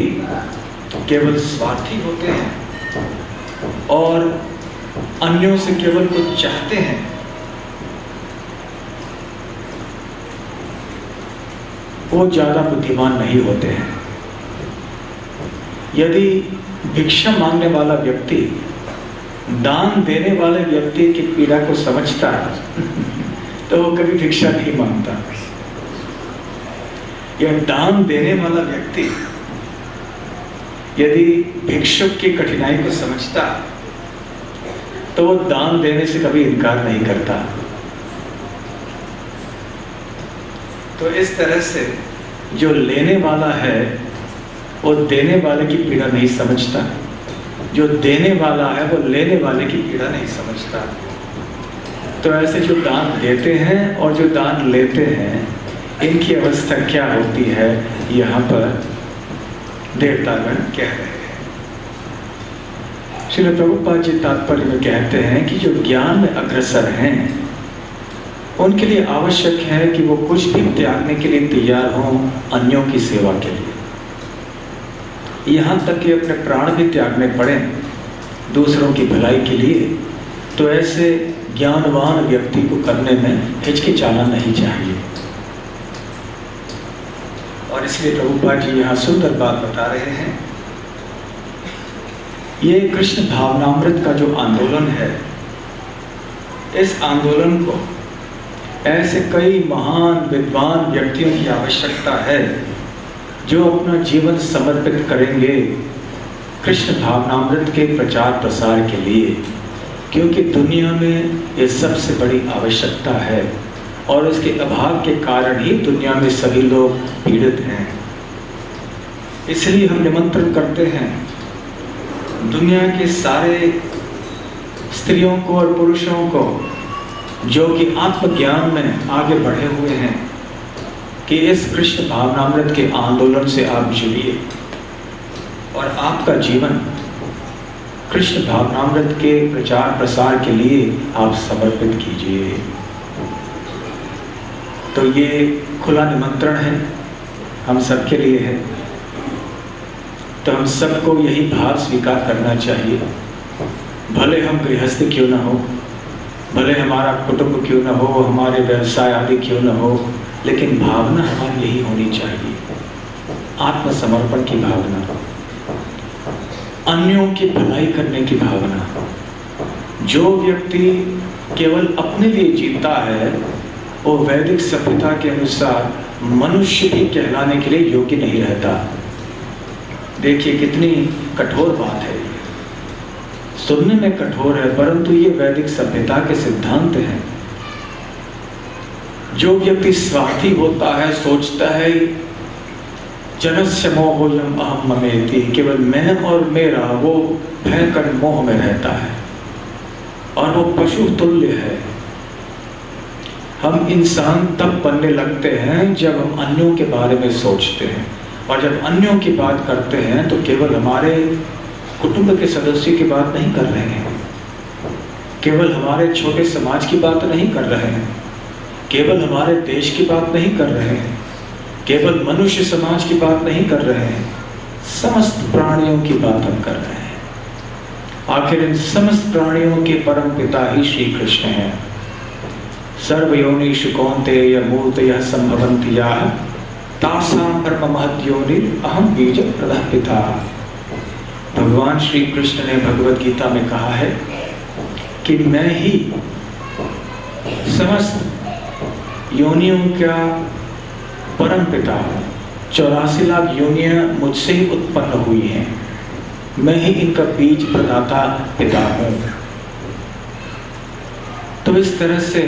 केवल स्वार्थी होते हैं और अन्यों से केवल कुछ चाहते हैं, वो ज्यादा बुद्धिमान नहीं होते हैं। यदि भिक्षा मांगने वाला व्यक्ति दान देने वाले व्यक्ति की पीड़ा को समझता है तो वो कभी भिक्षा नहीं मांगता। यह दान देने वाला व्यक्ति यदि भिक्षुक की कठिनाई को समझता तो वो दान देने से कभी इनकार नहीं करता। तो इस तरह से जो लेने वाला है वो देने वाले की पीड़ा नहीं समझता, जो देने वाला है वो लेने वाले की पीड़ा नहीं समझता। तो ऐसे जो दान देते हैं और जो दान लेते हैं, इनकी अवस्था क्या होती है, यहाँ पर देवतागण कह रहे हैं। श्रील प्रभुपाद जी तात्पर्य में कहते हैं कि जो ज्ञान में अग्रसर हैं, उनके लिए आवश्यक है कि वो कुछ भी त्यागने के लिए तैयार हों अन्यों की सेवा के लिए। यहाँ तक कि अपने प्राण भी त्यागने पड़े दूसरों की भलाई के लिए। तो ऐसे ज्ञानवान व्यक्ति को करने में हिचकिचाना नहीं चाहिए। और इसलिए प्रभुपाद जी यहाँ सुंदर बात बता रहे हैं। ये कृष्ण भावनामृत का जो आंदोलन है, इस आंदोलन को ऐसे कई महान विद्वान व्यक्तियों की आवश्यकता है जो अपना जीवन समर्पित करेंगे कृष्ण भावनामृत के प्रचार प्रसार के लिए, क्योंकि दुनिया में ये सबसे बड़ी आवश्यकता है और इसके अभाव के कारण ही दुनिया में सभी लोग पीड़ित हैं। इसलिए हम निमंत्रण करते हैं दुनिया के सारे स्त्रियों को और पुरुषों को जो कि आत्मज्ञान में आगे बढ़े हुए हैं कि इस कृष्ण भावनामृत के आंदोलन से आप जुड़िए और आपका जीवन कृष्ण भावनामृत के प्रचार प्रसार के लिए आप समर्पित कीजिए। तो ये खुला निमंत्रण है, हम सबके लिए है। तो हम सबको यही भाव स्वीकार करना चाहिए, भले हम गृहस्थ क्यों न हो, भले हमारा कुटुंब क्यों न हो, हमारे व्यवसाय आदि क्यों न हो, लेकिन भावना हमारी यही होनी चाहिए, आत्मसमर्पण की भावना, अन्यों की भलाई करने की भावना। जो व्यक्ति केवल अपने लिए जीता है वो वैदिक सभ्यता के अनुसार मनुष्य भी कहलाने के लिए योग्य नहीं रहता। देखिए कितनी कठोर बात है, सुनने में कठोर है, परंतु ये वैदिक सभ्यता के सिद्धांत हैं। जो व्यक्ति स्वार्थी होता है, सोचता है जनस्य मोहोयम अहम ममेति, केवल मैं और मेरा, वो भयंकर मोह में रहता है और वो पशु तुल्य है। हम इंसान तब बनने लगते हैं जब हम अन्यों के बारे में सोचते हैं, और जब अन्यों की बात करते हैं तो केवल हमारे कुटुंब के सदस्यों की बात नहीं कर रहे हैं, केवल हमारे छोटे समाज की बात नहीं कर रहे हैं, केवल हमारे देश की बात नहीं कर रहे हैं, केवल मनुष्य समाज की बात नहीं कर रहे हैं, समस्त प्राणियों की बात हम कर रहे हैं। आखिर इन समस्त प्राणियों के परम पिता ही श्री कृष्ण हैं। सर्वयोनिषु कौन्तेय मूर्तयः सम्भवन्ति याः तासां परम महत् योनिर् अहं बीज प्रदः पिता। भगवान श्री कृष्ण ने भगवत गीता में कहा है कि मैं ही समस्त योनियों का परम पिता हूँ। 84 लाख योनियां मुझसे ही उत्पन्न हुई हैं, मैं ही इनका बीज प्रदाता पिता हूँ। तो इस तरह से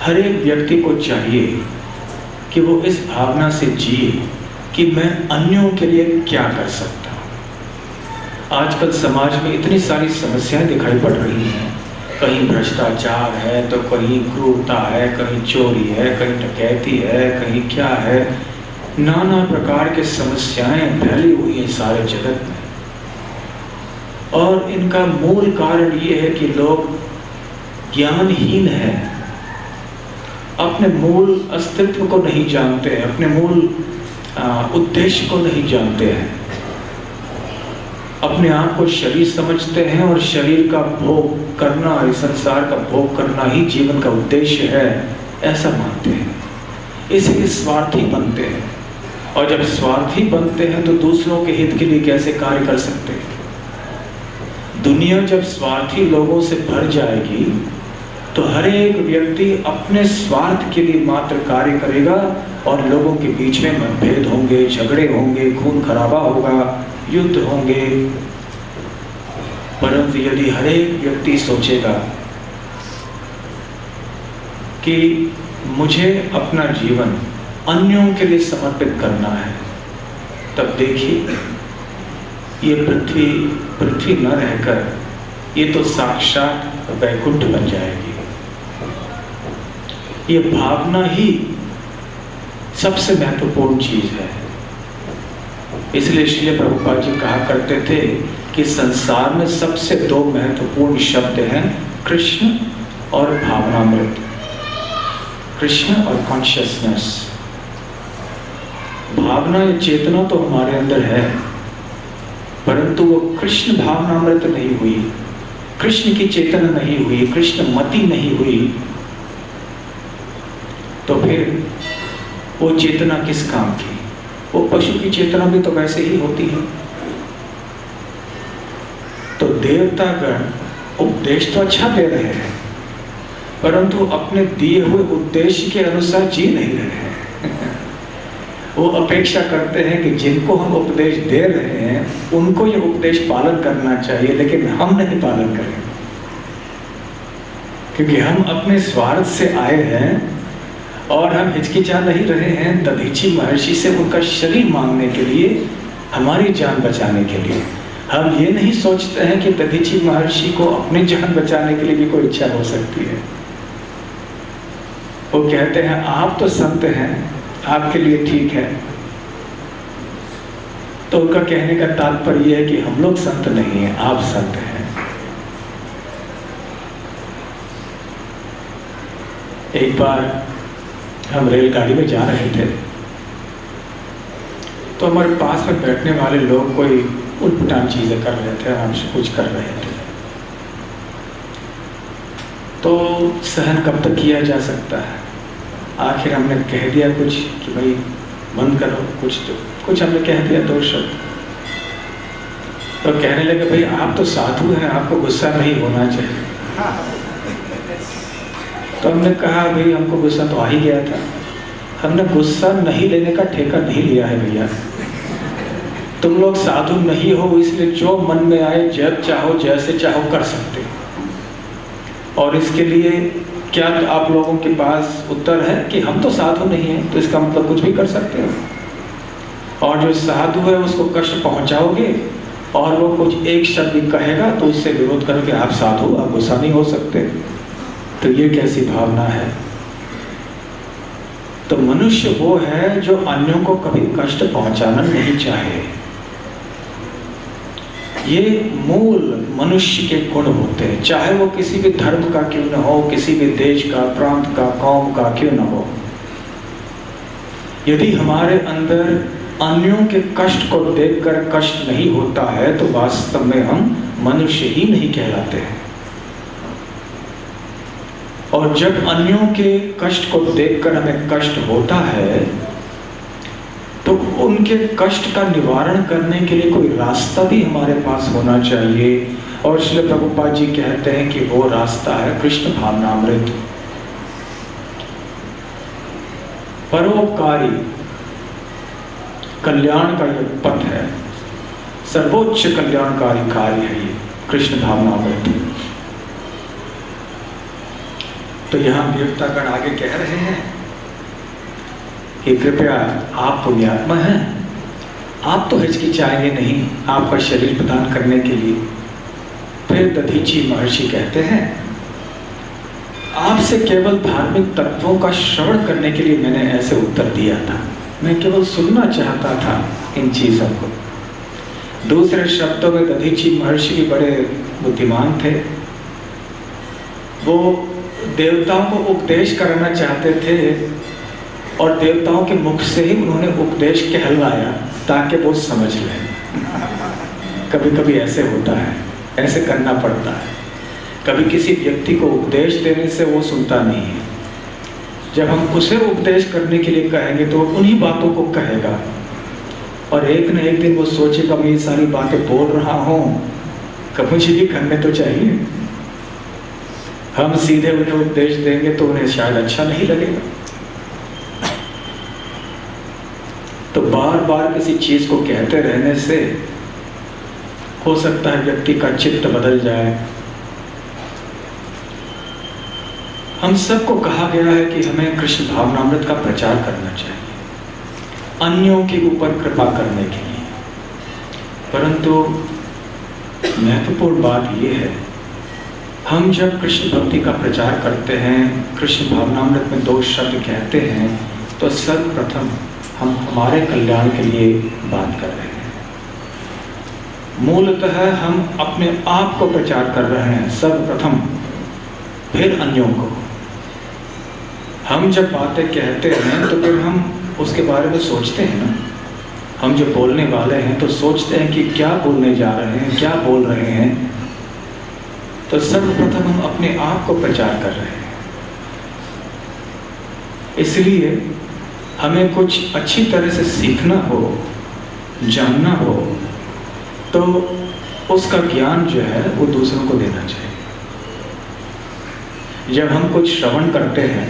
हर एक व्यक्ति को चाहिए कि वो इस भावना से जिए कि मैं अन्यों के लिए क्या कर सकता हूँ। आजकल समाज में इतनी सारी समस्याएं दिखाई पड़ रही हैं, कहीं भ्रष्टाचार है तो कहीं क्रूरता है, कहीं चोरी है, कहीं डकैती है, कहीं क्या है, नाना प्रकार के समस्याएं फैली हुई हैं सारे जगत में। और इनका मूल कारण ये है कि लोग ज्ञानहीन हैं, अपने मूल अस्तित्व को नहीं जानते हैं, अपने मूल उद्देश्य को नहीं जानते हैं, अपने आप को शरीर समझते हैं और शरीर का भोग करना, इस संसार का भोग करना ही जीवन का उद्देश्य है, ऐसा मानते हैं। इसलिए स्वार्थी बनते हैं, और जब स्वार्थी बनते हैं तो दूसरों के हित के लिए कैसे कार्य कर सकते हैं। दुनिया जब स्वार्थी लोगों से भर जाएगी तो हर एक व्यक्ति अपने स्वार्थ के लिए मात्र कार्य करेगा और लोगों के बीच में मतभेद होंगे, झगड़े होंगे, खून खराबा होगा, युद्ध होंगे। परंतु यदि हर एक व्यक्ति सोचेगा कि मुझे अपना जीवन अन्यों के लिए समर्पित करना है, तब देखिए ये पृथ्वी न रहकर ये तो साक्षात वैकुंठ बन जाएगी। ये भावना ही सबसे महत्वपूर्ण चीज है। इसलिए श्री प्रभुपाद जी कहा करते थे कि संसार में सबसे दो महत्वपूर्ण शब्द हैं, कृष्ण और भावनामृत, कृष्ण और कॉन्शियसनेस। भावना या चेतना तो हमारे अंदर है, परंतु वो कृष्ण भावनामृत नहीं हुई, कृष्ण की चेतना नहीं हुई, कृष्ण मति नहीं हुई, तो फिर वो चेतना किस काम की। वो पशु की चेतना भी तो वैसे ही होती है। तो देवतागण उपदेश तो अच्छा दे रहे हैं, परंतु अपने दिए हुए उद्देश्य के अनुसार जी नहीं रहे हैं। वो अपेक्षा करते हैं कि जिनको हम उपदेश दे रहे हैं उनको ये उपदेश पालन करना चाहिए, लेकिन हम नहीं पालन करें, क्योंकि हम अपने स्वार्थ से आए हैं और हम हिचकिचा नहीं रहे हैं दधीची महर्षि से उनका शरीर मांगने के लिए, हमारी जान बचाने के लिए। हम ये नहीं सोचते हैं कि दधीची महर्षि को अपनी जान बचाने के लिए भी कोई इच्छा हो सकती है। वो कहते हैं आप तो संत हैं, आपके लिए ठीक है, तो उनका कहने का तात्पर्य है कि हम लोग संत नहीं हैं, आप संत हैं। एक बार हम रेलगाड़ी में जा रहे थे, तो हमारे पास में बैठने वाले लोग कोई उटपटांग चीजें कर रहे थे, हमसे कुछ कर रहे थे। तो सहन कब तक किया जा सकता है? आखिर हमने कह दिया कुछ कि भाई बंद करो, कुछ हमने कह दिया, 2 शब्द। तो कहने लगे भाई आप तो साधु हैं, आपको गुस्सा नहीं होना चाहिए। तो हमने कहा भाई हमको गुस्सा तो आ ही गया था। हमने गुस्सा नहीं लेने का ठेका नहीं लिया है भैया। तुम लोग साधु नहीं हो, इसलिए जो मन में आए जब चाहो जैसे चाहो कर सकते हो। और इसके लिए क्या आप लोगों के पास उत्तर है कि हम तो साधु नहीं हैं, तो इसका मतलब कुछ भी कर सकते हो। और जो साधु है उसको कष्ट पहुंचाओगे और वो कुछ एक शब्द भी कहेगा तो उससे विरोध करोगे, आप साधु, आप गुस्सा नहीं हो सकते। तो ये कैसी भावना है? तो मनुष्य वो है जो अन्यों को कभी कष्ट पहुंचाना नहीं चाहे। ये मूल मनुष्य के गुण होते हैं, चाहे वो किसी भी धर्म का क्यों न हो, किसी भी देश का, प्रांत का, कौम का क्यों न हो। यदि हमारे अंदर अन्यों के कष्ट को देखकर कष्ट नहीं होता है तो वास्तव में हम मनुष्य ही नहीं कहलाते हैं। और जब अन्यों के कष्ट को देखकर हमें कष्ट होता है तो उनके कष्ट का निवारण करने के लिए कोई रास्ता भी हमारे पास होना चाहिए। और श्री प्रभुपाद जी कहते हैं कि वो रास्ता है कृष्ण भावनामृत। परोपकारी कल्याण का यह पथ है, सर्वोच्च कल्याणकारी कार्य है ये कृष्ण भावनामृत। तो यहाँ देवतागण आगे कह रहे हैं कि कृपया आप पुण्यात्मा हैं, आप तो हिचकिचाएंगे नहीं आपका शरीर प्रदान करने के लिए। फिर दधीची महर्षि कहते हैं आपसे केवल धार्मिक तत्वों का श्रवण करने के लिए मैंने ऐसे उत्तर दिया था, मैं केवल सुनना चाहता था इन चीजों को। दूसरे शब्दों में दधीची महर्षि भी बड़े बुद्धिमान थे। वो देवताओं को उपदेश करना चाहते थे और देवताओं के मुख से ही उन्होंने उपदेश कहलवाया ताकि वो समझ लें। कभी कभी ऐसे होता है, ऐसे करना पड़ता है। कभी किसी व्यक्ति को उपदेश देने से वो सुनता नहीं है। जब हम उसे उपदेश करने के लिए कहेंगे तो वो उन्हीं बातों को कहेगा और एक न एक दिन वो सोचेगा मैं ये सारी बातें बोल रहा हूँ, कभी मुझे भी करने तो चाहिए। हम सीधे उन्हें उपदेश देंगे तो उन्हें शायद अच्छा नहीं लगेगा। तो बार बार किसी चीज को कहते रहने से हो सकता है व्यक्ति का चित्त बदल जाए। हम सबको कहा गया है कि हमें कृष्ण भावनामृत का प्रचार करना चाहिए अन्यों के ऊपर कृपा करने के लिए। परंतु महत्वपूर्ण बात यह है, हम जब कृष्ण भक्ति का प्रचार करते हैं, कृष्ण भावनामृत में 2 शब्द कहते हैं, तो सर्वप्रथम हम हमारे कल्याण के लिए बात कर रहे हैं। मूलतः हम अपने आप को प्रचार कर रहे हैं सर्वप्रथम, फिर अन्यों को। हम जब बातें कहते हैं तो फिर हम उसके बारे में सोचते हैं ना। हम जो बोलने वाले हैं तो सोचते हैं कि क्या बोलने जा रहे हैं, क्या बोल रहे हैं। तो सर्वप्रथम हम अपने आप को प्रचार कर रहे हैं। इसलिए हमें कुछ अच्छी तरह से सीखना हो, जानना हो, तो उसका ज्ञान जो है वो दूसरों को देना चाहिए। जब हम कुछ श्रवण करते हैं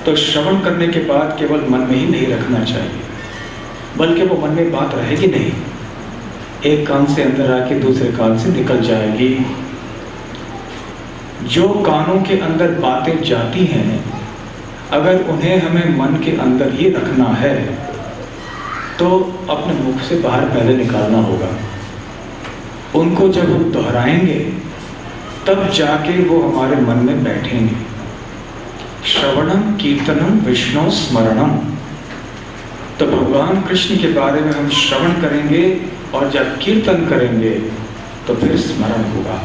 तो श्रवण करने के बाद केवल मन में ही नहीं रखना चाहिए, बल्कि वो मन में बात रहेगी नहीं, एक कान से अंदर आके दूसरे कान से निकल जाएगी। जो कानों के अंदर बातें जाती हैं, अगर उन्हें हमें मन के अंदर ही रखना है तो अपने मुख से बाहर पहले निकालना होगा। उनको जब हम दोहराएंगे तब जाके वो हमारे मन में बैठेंगे। श्रवणम कीर्तनम विष्णु स्मरणम। तो भगवान कृष्ण के बारे में हम श्रवण करेंगे और जब कीर्तन करेंगे तो फिर स्मरण होगा।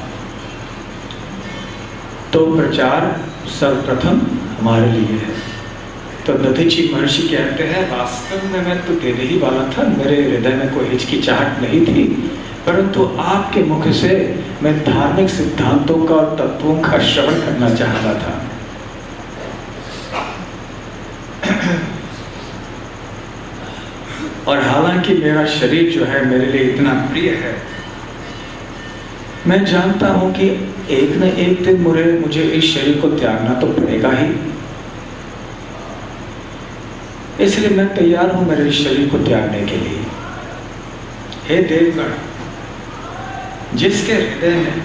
तो प्रचार सर्वप्रथम हमारे लिए है। तो दधीचि महर्षि कहते हैं, वास्तव में मैं तो देने ही वाला था, मेरे हृदय में कोई हिचकिचाहट नहीं थी, परंतु आपके मुख से मैं धार्मिक सिद्धांतों का और तत्वों का श्रवण करना चाहता था। और हालांकि मेरा शरीर जो है मेरे लिए इतना प्रिय है, मैं जानता हूं कि एक न एक दिन मुझे इस शरीर को त्यागना तो पड़ेगा ही, इसलिए मैं तैयार हूं मेरे इस शरीर को त्यागने के लिए। हे देवगण, जिसके हृदय में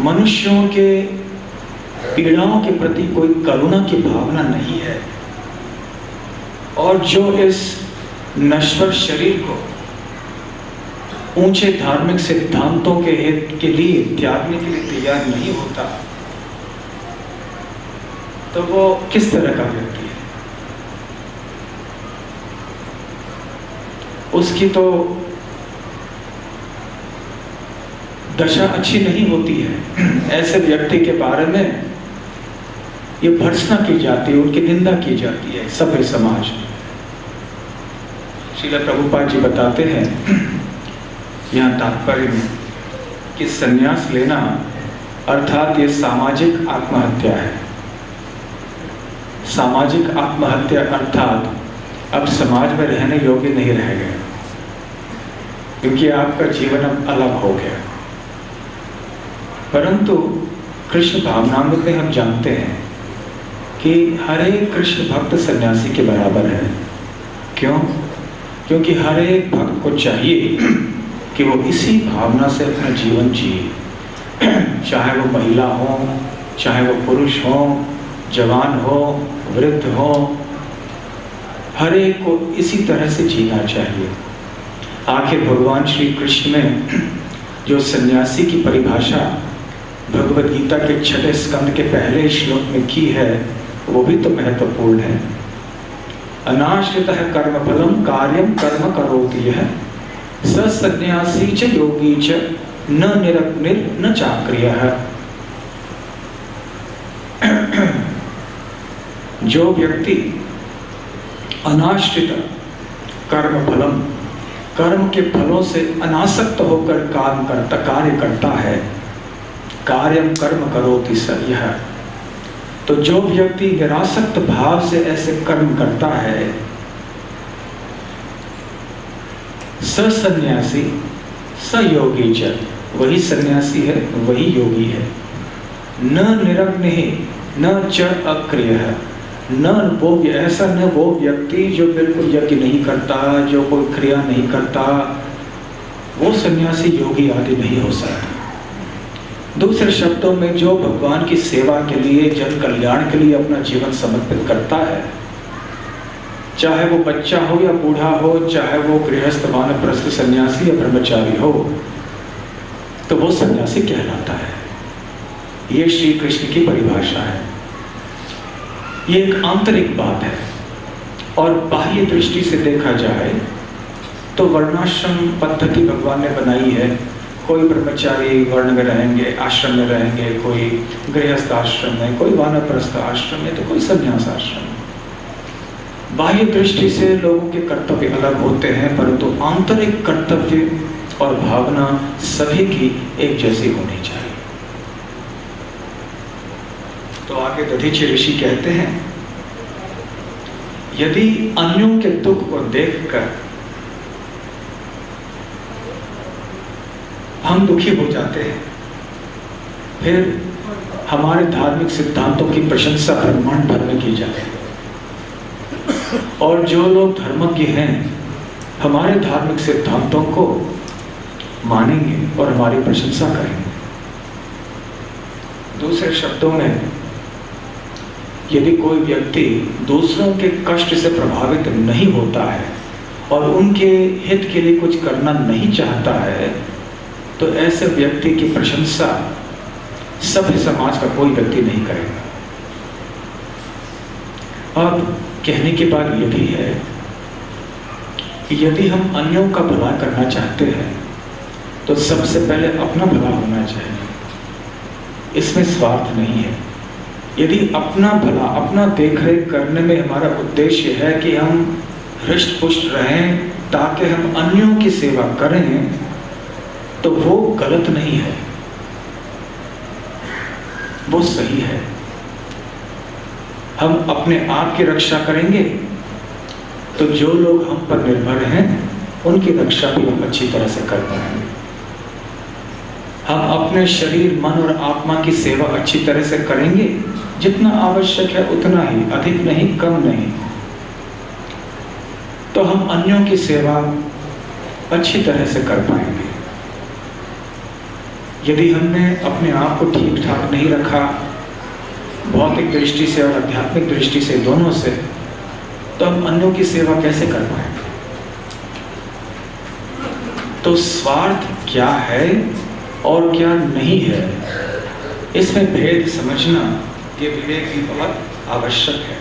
मनुष्यों के पीड़ाओं के प्रति कोई करुणा की भावना नहीं है और जो इस नश्वर शरीर को ऊंचे धार्मिक सिद्धांतों के हित के लिए त्यागने के लिए तैयार नहीं होता, तो वो किस तरह का व्यक्ति है? उसकी तो दशा अच्छी नहीं होती है। ऐसे व्यक्ति के बारे में ये भर्त्सना की जाती है, उनकी निंदा की जाती है सभ्य समाज। श्रील प्रभुपाद जी बताते हैं यहाँ तात्पर्य में कि संन्यास लेना अर्थात ये सामाजिक आत्महत्या है। सामाजिक आत्महत्या अर्थात अब समाज में रहने योग्य नहीं रह गए, क्योंकि आपका जीवन अब अलग हो गया। परंतु कृष्ण भावनामृत में हम जानते हैं कि हर एक कृष्ण भक्त सन्यासी के बराबर है। क्यों? क्योंकि हर एक भक्त को चाहिए कि वो इसी भावना से अपना जीवन जिए, चाहे वो महिला हो, चाहे वो पुरुष हो, जवान हो, वृद्ध हो, हर एक को इसी तरह से जीना चाहिए। आखिर भगवान श्री कृष्ण ने जो सन्यासी की परिभाषा भगवद गीता के 6 स्कंद के पहले श्लोक में की है, वो भी तो महत्वपूर्ण है। अनाश्रितः कर्मफलम कार्यम कर्म करोति यः स सन्यासी च योगी च न निरग्निर न चाक्रियः। जो व्यक्ति अनाश्रित कर्म फलम, कर्म के फलों से अनासक्त होकर कार्य करता है, कार्यम कर्म करोति स यः, तो जो व्यक्ति निरासक्त भाव से ऐसे कर्म करता है, स सन्यासी स योगी च, वही सन्यासी है, वही योगी है। न निरग्नि न च अक्रियः, न वो ऐसा न वो व्यक्ति जो बिल्कुल यज्ञ नहीं करता, जो कोई क्रिया नहीं करता, वो सन्यासी योगी आदि नहीं हो सकता। दूसरे शब्दों में जो भगवान की सेवा के लिए, जन कल्याण के लिए अपना जीवन समर्पित करता है, चाहे वो बच्चा हो या बूढ़ा हो, चाहे वो गृहस्थ वानप्रस्थ सन्यासी या ब्रह्मचारी हो, तो वो सन्यासी कहलाता है। ये श्री कृष्ण की परिभाषा है। ये एक आंतरिक बात है। और बाह्य दृष्टि से देखा जाए तो वर्णाश्रम पद्धति भगवान ने बनाई है। कोई ब्रह्मचारी वर्ण में रहेंगे, आश्रम में रहेंगे, कोई गृहस्थ आश्रम में, कोई वानप्रस्थ आश्रम में, तो कोई संन्यास आश्रम में। बाह्य दृष्टि से लोगों के कर्तव्य अलग होते हैं, परंतु आंतरिक कर्तव्य और भावना सभी की एक जैसी होनी चाहिए। तो आगे दधीचि ऋषि कहते हैं, यदि अन्यों के दुख को देखकर हम दुखी हो जाते हैं, फिर हमारे धार्मिक सिद्धांतों की प्रशंसा ब्रह्मांड भर में की जाती है। और जो लोग धर्मज्ञ हैं हमारे धार्मिक सिद्धांतों को मानेंगे और हमारी प्रशंसा करेंगे। दूसरे शब्दों में, यदि कोई व्यक्ति दूसरों के कष्ट से प्रभावित नहीं होता है और उनके हित के लिए कुछ करना नहीं चाहता है, तो ऐसे व्यक्ति की प्रशंसा सभ्य समाज का कोई व्यक्ति नहीं करेगा। अब कहने की बात यह भी है कि यदि हम अन्यों का भला करना चाहते हैं तो सबसे पहले अपना भला होना चाहिए। इसमें स्वार्थ नहीं है। यदि अपना भला, अपना देखरेख करने में हमारा उद्देश्य है कि हम हृष्ट पुष्ट रहें ताकि हम अन्यों की सेवा करें, तो वो गलत नहीं है, वो सही है। हम अपने आप की रक्षा करेंगे तो जो लोग हम पर निर्भर हैं उनकी रक्षा भी हम अच्छी तरह से कर पाएंगे। हम अपने शरीर, मन और आत्मा की सेवा अच्छी तरह से करेंगे, जितना आवश्यक है उतना ही, अधिक नहीं, कम नहीं, तो हम अन्यों की सेवा अच्छी तरह से कर पाएंगे। यदि हमने अपने आप को ठीक ठाक नहीं रखा, भौतिक दृष्टि से और आध्यात्मिक दृष्टि से, दोनों से, तो हम अन्यों की सेवा कैसे कर पाएंगे? तो स्वार्थ क्या है और क्या नहीं है, इसमें भेद समझना, ये विवेक भी बहुत आवश्यक है।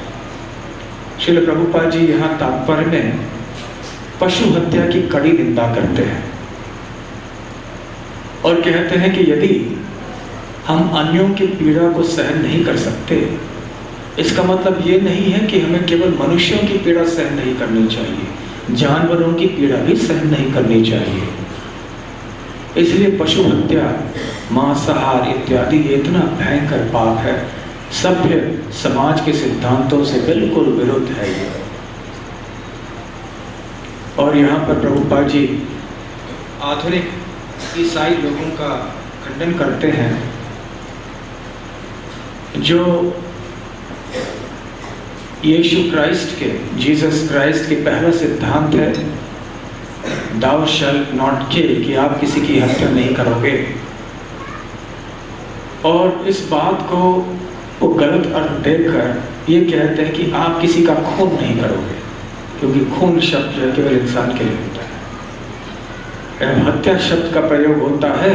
श्रील प्रभुपाद जी यहाँ तात्पर्य में पशु हत्या की कड़ी निंदा करते हैं और कहते हैं कि यदि हम अन्यों की पीड़ा को सहन नहीं कर सकते, इसका मतलब ये नहीं है कि हमें केवल मनुष्यों की पीड़ा सहन नहीं करनी चाहिए, जानवरों की पीड़ा भी सहन नहीं करनी चाहिए। इसलिए पशु हत्या, मांसाहार इत्यादि इतना भयंकर पाप है, सभ्य समाज के सिद्धांतों से बिल्कुल विरुद्ध है ये। और यहाँ पर प्रभुपाद जी आधुनिक ईसाई लोगों का खंडन करते हैं, जो यीशु क्राइस्ट के, जीसस क्राइस्ट के पहला सिद्धांत है, Thou shalt not kill, कि आप किसी की हत्या नहीं करोगे। और इस बात को वो गलत अर्थ देकर ये कहते हैं कि आप किसी का खून नहीं करोगे, क्योंकि खून शब्द जो है केवल इंसान के लिए होता है। जब हत्या शब्द का प्रयोग होता है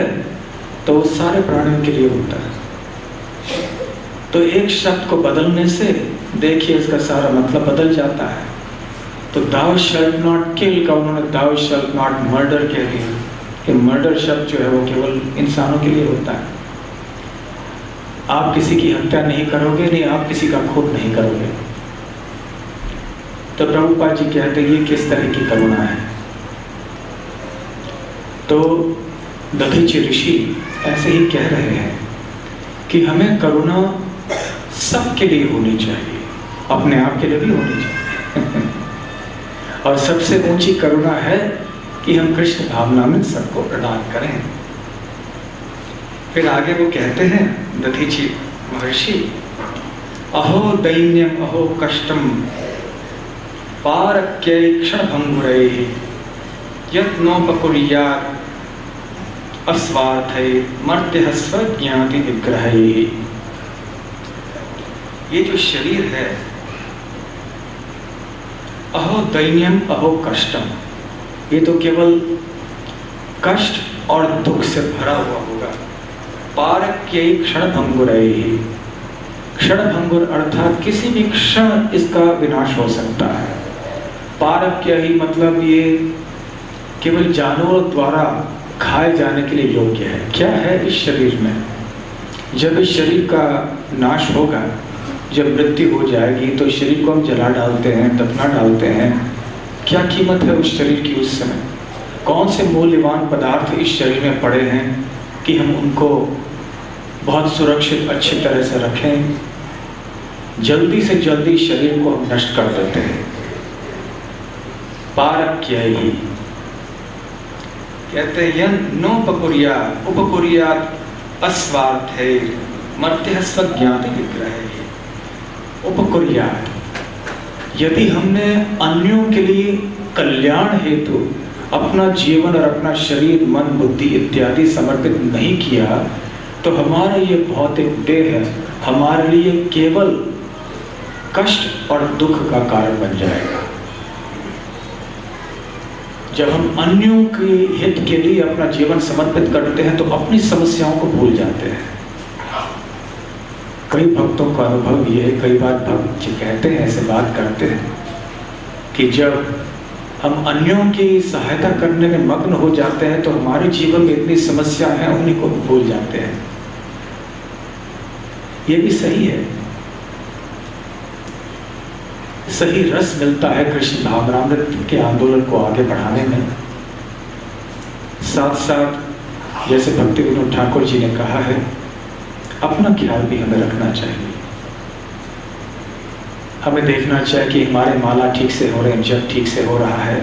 तो वो सारे प्राणियों के लिए होता है। तो एक शब्द को बदलने से देखिए इसका सारा मतलब बदल जाता है। तो thou shalt not kill का उन्होंने thou shalt not murder कह दिया कि मर्डर शब्द जो है वो केवल इंसानों के लिए होता है। आप किसी की हत्या नहीं करोगे, नहीं आप किसी का खून नहीं करोगे। तो प्रभुपाद जी कहते हैं ये किस तरह की करुणा है। तो दधीचि ऋषि ऐसे ही कह रहे हैं कि हमें करुणा सबके लिए होनी चाहिए, अपने आप के लिए भी होनी चाहिए। और सबसे ऊंची करुणा है कि हम कृष्ण भावना में सबको प्रदान करें। फिर आगे वो कहते हैं दधीचि महर्षि, अहो दैन्यम अहो कष्टम पारक्यै क्षणभंगुरैः यत्नोपकुर्यात् अस्वार्थै मर्त्यः स्वज्ञाति विग्रहैः। ये जो शरीर है, अहो दैन्यम अहो कष्टम, ये तो केवल कष्ट और दुख से भरा हुआ होगा। पारक्यै क्षणभंगुरैः, क्षणभंगुर अर्थात किसी भी क्षण इसका विनाश हो सकता है। पारक्य ही मतलब ये केवल जानवरों द्वारा खाए जाने के लिए योग्य है। क्या है इस शरीर में? जब इस शरीर का नाश होगा, जब मृत्यु हो जाएगी, तो शरीर को हम जला डालते हैं, दफना डालते हैं। क्या कीमत है उस शरीर की उस समय? कौन से मूल्यवान पदार्थ इस शरीर में पड़े हैं कि हम उनको बहुत सुरक्षित अच्छी तरह से रखें? जल्दी से जल्दी शरीर को हम नष्ट कर देते हैं। पारक्य ही कहते हैं नोपकुर्यात्, उपकुर्यात् अस्वार्थै मर्त्यः स्वज्ञाति विग्रहैः। उपकुर्यात्, यदि हमने अन्यों के लिए कल्याण हेतु अपना जीवन और अपना शरीर, मन, बुद्धि इत्यादि समर्पित नहीं किया, तो हमारा ये भौतिक देह हमारे लिए केवल कष्ट और दुख का कारण बन जाएगा। जब हम अन्यों के हित के लिए अपना जीवन समर्पित करते हैं तो अपनी समस्याओं को भूल जाते हैं। कई भक्तों का अनुभव ये है, कई बार भक्त जी कहते हैं, ऐसे बात करते हैं कि जब हम अन्यों की सहायता करने में मग्न हो जाते हैं तो हमारे जीवन में इतनी समस्या है, उन्हीं को भूल जाते हैं। ये भी सही है, सही रस मिलता है कृष्ण भावनामृत के आंदोलन को आगे बढ़ाने में। साथ साथ जैसे भक्ति विनोद ठाकुर जी ने कहा है, अपना ख्याल भी हमें रखना चाहिए। हमें देखना चाहिए कि हमारे माला ठीक से हो रहे हैं, जप ठीक से हो रहा है,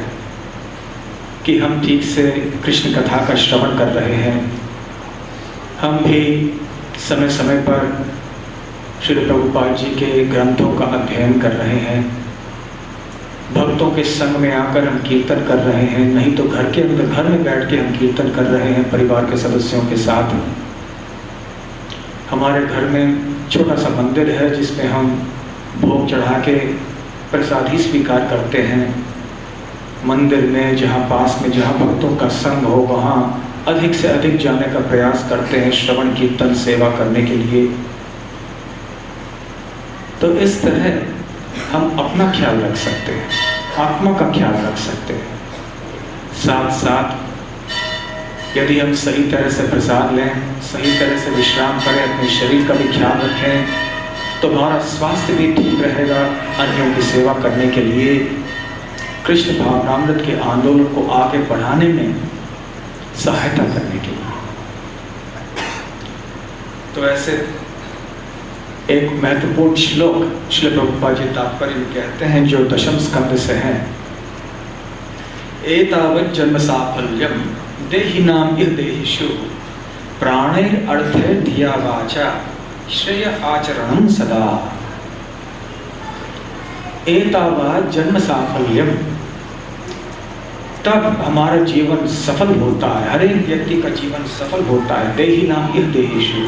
कि हम ठीक से कृष्ण कथा का श्रवण कर रहे हैं, हम भी समय समय पर श्री प्रभुपाद जी के ग्रंथों का अध्ययन कर रहे हैं, भक्तों के संग में आकर हम कीर्तन कर रहे हैं, नहीं तो घर के अंदर घर में बैठ के हम कीर्तन कर रहे हैं परिवार के सदस्यों के साथ। हमारे घर में छोटा सा मंदिर है जिसमें हम भोग चढ़ा के प्रसाद ही स्वीकार करते हैं। मंदिर में जहाँ पास में जहाँ भक्तों का संग हो वहाँ अधिक से अधिक जाने का प्रयास करते हैं श्रवण कीर्तन सेवा करने के लिए। तो इस तरह हम अपना ख्याल रख सकते हैं, आत्मा का ख्याल रख सकते हैं। साथ साथ यदि हम सही तरह से प्रसाद लें, सही तरह से विश्राम करें, अपने शरीर का भी ख्याल रखें, तो हमारा स्वास्थ्य भी ठीक रहेगा। अन्यों की सेवा करने के लिए, कृष्ण भावनामृत के आंदोलन को आगे बढ़ाने में सहायता करने के लिए। तो ऐसे एक महत्वपूर्ण श्लोक श्री प्रभुपाद जी तात्पर्य में कहते हैं, जो दशम स्कंद से है। एतावत् जन्म साफल्यम देहिनाम इह देहिषु प्राणैर अर्थे धिया वाचा श्रेय आचरणं सदा। एतावत् जन्म साफल्यम, तब हमारा जीवन सफल होता है, हर एक व्यक्ति का जीवन सफल होता है। देहिनाम इह देहिषु,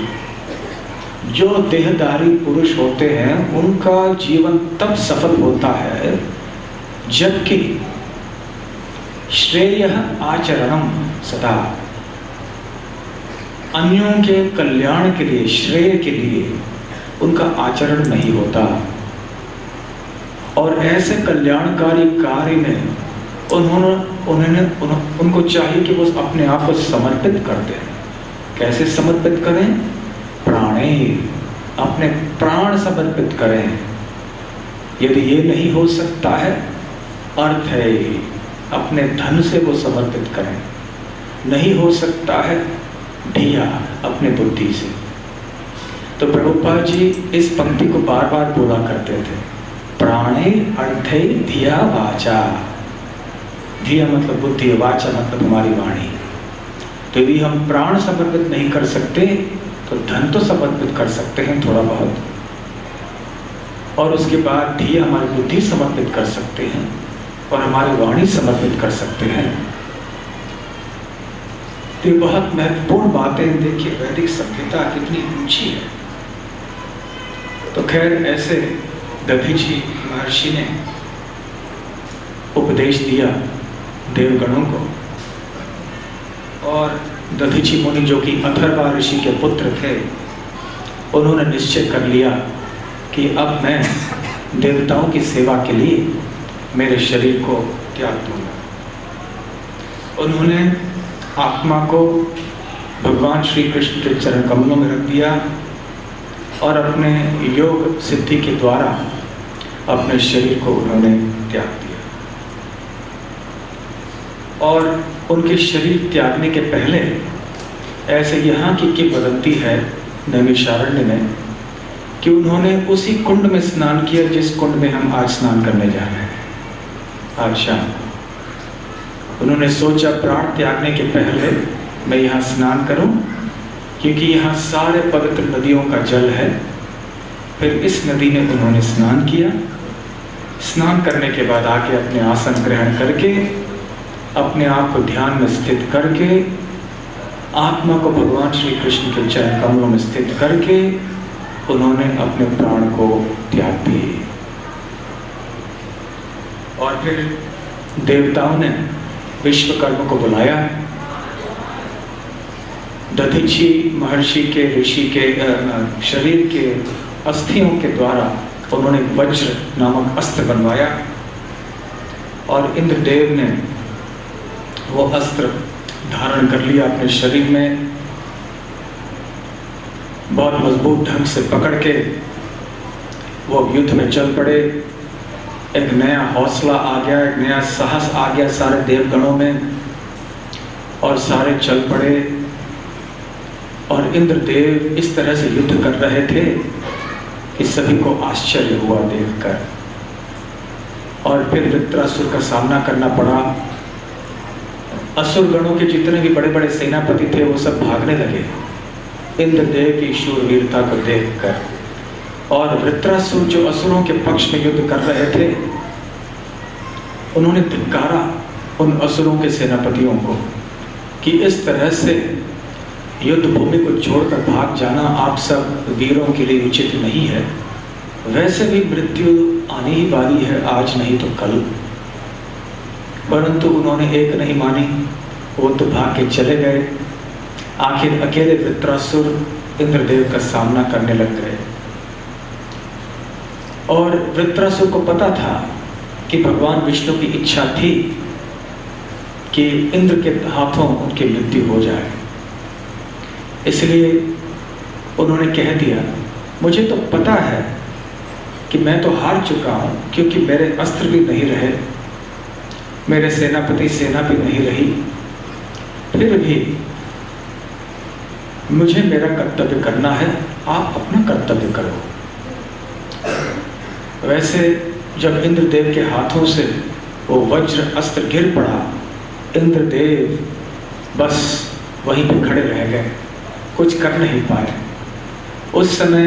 जो देहधारी पुरुष होते हैं उनका जीवन तब सफल होता है जबकि श्रेय आचरणम सदा, अन्यों के कल्याण के लिए, श्रेय के लिए उनका आचरण नहीं होता। और ऐसे कल्याणकारी कार्य में उनको चाहिए कि वो अपने आप को समर्पित कर दें। कैसे समर्पित करें? प्राणे, अपने प्राण समर्पित करें। यदि ये नहीं हो सकता है, अर्थ है अपने धन से वो समर्पित करें। नहीं हो सकता है, धिया, अपने बुद्धि से। तो प्रभुपाद जी इस पंक्ति को बार बार बोला करते थे, प्राणे अर्थे धिया वाचा। धिया मतलब बुद्धि, वाचा मतलब हमारी वाणी। तो यदि हम प्राण समर्पित नहीं कर सकते तो धन तो समर्पित कर सकते हैं थोड़ा बहुत, और उसके बाद धिया हमारी बुद्धि समर्पित कर सकते हैं और हमारी वाणी समर्पित कर सकते हैं। तो ये बहुत महत्वपूर्ण बातें, देखिए वैदिक सभ्यता कितनी ऊंची है। तो खैर ऐसे दधीची महर्षि ने उपदेश दिया देवगणों को, और दधीची मुनि जो कि अथर्वा ऋषि के पुत्र थे, उन्होंने निश्चय कर लिया कि अब मैं देवताओं की सेवा के लिए मेरे शरीर को त्याग दूंगा। उन्होंने आत्मा को भगवान श्री कृष्ण के चरण कमलों में रख दिया और अपने योग सिद्धि के द्वारा अपने शरीर को उन्होंने त्याग दिया। और उनके शरीर त्यागने के पहले ऐसे यहाँ की किंवदंती है नैमिषारण्य में कि उन्होंने उसी कुंड में स्नान किया जिस कुंड में हम आज स्नान करने जा रहे हैं आज शाम। उन्होंने सोचा प्राण त्यागने के पहले मैं यहाँ स्नान करूं, क्योंकि यहाँ सारे पवित्र नदियों का जल है। फिर इस नदी में उन्होंने स्नान किया। स्नान करने के बाद आके अपने आसन ग्रहण करके, अपने आप को ध्यान में स्थित करके, आत्मा को भगवान श्री कृष्ण के चरण कमलों में स्थित करके उन्होंने अपने प्राण को त्याग दिए। और फिर देवताओं ने विश्वकर्मा को बुलाया। दधीची महर्षि के ऋषि के शरीर के अस्थियों के द्वारा उन्होंने वज्र नामक अस्त्र बनवाया और इंद्रदेव ने वो अस्त्र धारण कर लिया अपने शरीर में, बहुत मजबूत ढंग से पकड़ के वो युद्ध में चल पड़े। एक नया हौसला आ गया, एक नया साहस आ गया सारे देवगणों में और सारे चल पड़े। और इंद्रदेव इस तरह से युद्ध कर रहे थे कि सभी को आश्चर्य हुआ देखकर। और फिर वृत्रासुर का सामना करना पड़ा। असुर गणों के जितने भी बड़े बड़े सेनापति थे वो सब भागने लगे इंद्रदेव की शूरवीरता को देखकर। और वृत्रासुर जो असुरों के पक्ष में युद्ध कर रहे थे, उन्होंने धिक्कारा उन असुरों के सेनापतियों को कि इस तरह से युद्ध भूमि को छोड़कर भाग जाना आप सब वीरों के लिए उचित नहीं है। वैसे भी मृत्यु आने ही वाली है, आज नहीं तो कल। परंतु उन्होंने एक नहीं मानी, वो तो भाग के चले गए। आखिर अकेले वृत्रासुर इंद्रदेव का सामना करने लग गए। और वृत्रासुर को पता था कि भगवान विष्णु की इच्छा थी कि इंद्र के हाथों उनकी मृत्यु हो जाए। इसलिए उन्होंने कह दिया, मुझे तो पता है कि मैं तो हार चुका हूं, क्योंकि मेरे अस्त्र भी नहीं रहे, मेरे सेनापति सेना भी नहीं रही, फिर भी मुझे मेरा कर्तव्य करना है, आप अपना कर्तव्य करो। वैसे जब इंद्रदेव के हाथों से वो वज्र अस्त्र गिर पड़ा, इंद्रदेव बस वहीं पे खड़े रह गए, कुछ कर नहीं पाए। उस समय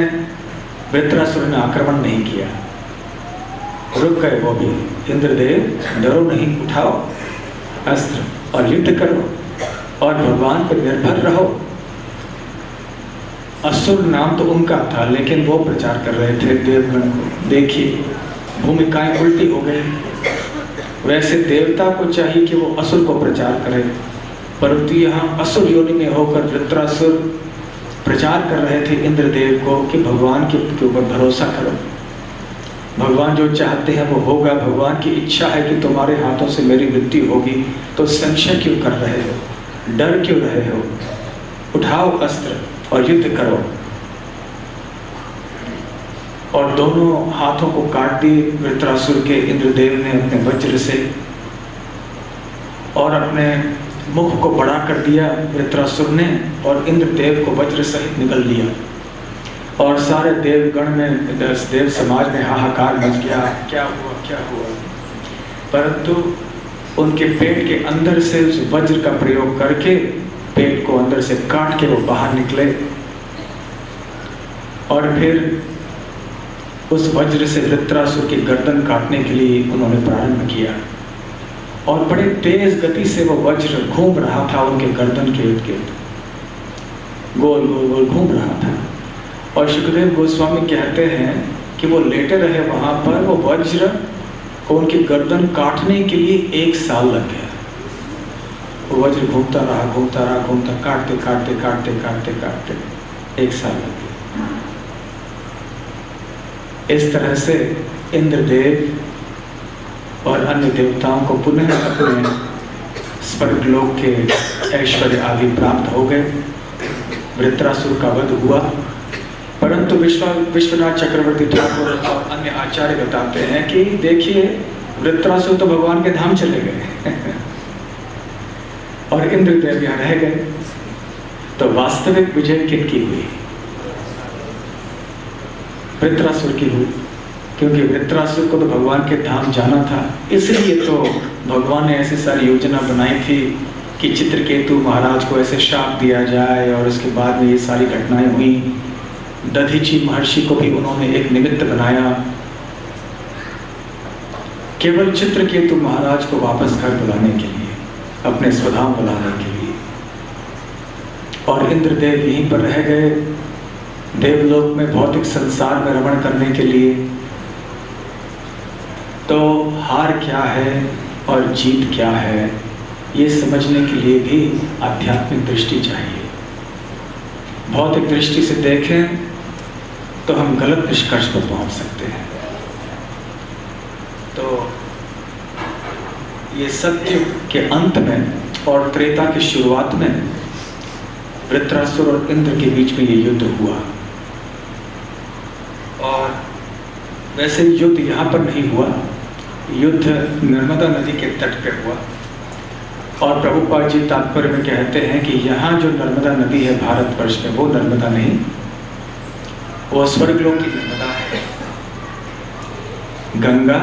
वृत्रासुर ने आक्रमण नहीं किया, रुक गए वो भी। इंद्रदेव डरो नहीं, उठाओ अस्त्र और युद्ध करो और भगवान पर निर्भर रहो। असुर नाम तो उनका था, लेकिन वो प्रचार कर रहे थे देवगण को। देखिए भूमिकाएं उल्टी हो गई। वैसे देवता को चाहिए कि वो असुर को प्रचार करे, परंतु यहाँ असुर योनि में होकर वृत्रासुर प्रचार कर रहे थे इंद्रदेव को कि भगवान के ऊपर भरोसा करो, भगवान जो चाहते हैं वो होगा, भगवान की इच्छा है कि तुम्हारे हाथों से मेरी मृत्यु होगी, तो संशय क्यों कर रहे हो, डर क्यों रहे हो, उठाओ अस्त्र और युद्ध करो। और दोनों हाथों को काट दिए वृत्रासुर के इंद्रदेव ने अपने वज्र से, और अपने मुख को बड़ा कर दिया वृत्रासुर ने, और इंद्रदेव को वज्र सहित निगल लिया। और सारे देवगण में, देव समाज में हाहाकार मच गया, क्या हुआ क्या हुआ। परंतु उनके पेट के अंदर से उस वज्र का प्रयोग करके पेट को अंदर से काट के वो बाहर निकले, और फिर उस वज्र से वृत्रासुर की गर्दन काटने के लिए उन्होंने प्रारंभ किया। और बड़े तेज गति से वो वज्र घूम रहा था उनके गर्दन के इर्द गिर्द, गोल गोल गोल घूम रहा था। और सुखदेव गोस्वामी कहते हैं कि वो लेटे रहे वहां पर, वो वज्र को उनकी गर्दन काटने के लिए 1 साल लग गया। वो वज्र घूमता रहा घूमता रहा घूमता, काटते काटते काटते काटते काटते 1 साल लग गया। इस तरह से इंद्रदेव और अन्य देवताओं को पुनः अपने स्वर्गलोक के ऐश्वर्य आदि प्राप्त हो गए। वृत्रासुर का वध हुआ। परंतु विश्वनाथ चक्रवर्ती ठाकुर और अन्य आचार्य बताते हैं कि देखिए वृत्रासुर तो भगवान के धाम चले गए और इंद्रदेव यहाँ रह गए। तो वास्तविक विजय किनकी हुई? वृत्रासुर की हुई, क्योंकि वृत्रासुर को तो भगवान के धाम जाना था। इसलिए तो भगवान ने ऐसी सारी योजना बनाई थी कि चित्रकेतु महाराज को ऐसे शाप दिया जाए, और उसके बाद में ये सारी घटनाएं हुई। दधीची महर्षि को भी उन्होंने एक निमित्त बनाया, केवल चित्रकेतु महाराज को वापस घर बुलाने के लिए, अपने स्वधाम बुलाने के लिए। और इंद्रदेव यहीं पर रह गए देवलोक में, भौतिक संसार में रमण करने के लिए। तो हार क्या है और जीत क्या है, ये समझने के लिए भी आध्यात्मिक दृष्टि चाहिए। भौतिक दृष्टि से देखें तो हम गलत निष्कर्ष पर पहुंच सकते हैं। तो ये सत्य के अंत में और त्रेता की शुरुआत में वृत्रासुर और इंद्र के बीच में ये युद्ध हुआ। और वैसे युद्ध यहाँ पर नहीं हुआ, युद्ध नर्मदा नदी के तट पर हुआ। और प्रभुपाद जी तात्पर्य में कहते हैं कि यहाँ जो नर्मदा नदी है भारतवर्ष में, वो नर्मदा नहीं, वो स्वर्गलोक की नर्मदा है। गंगा,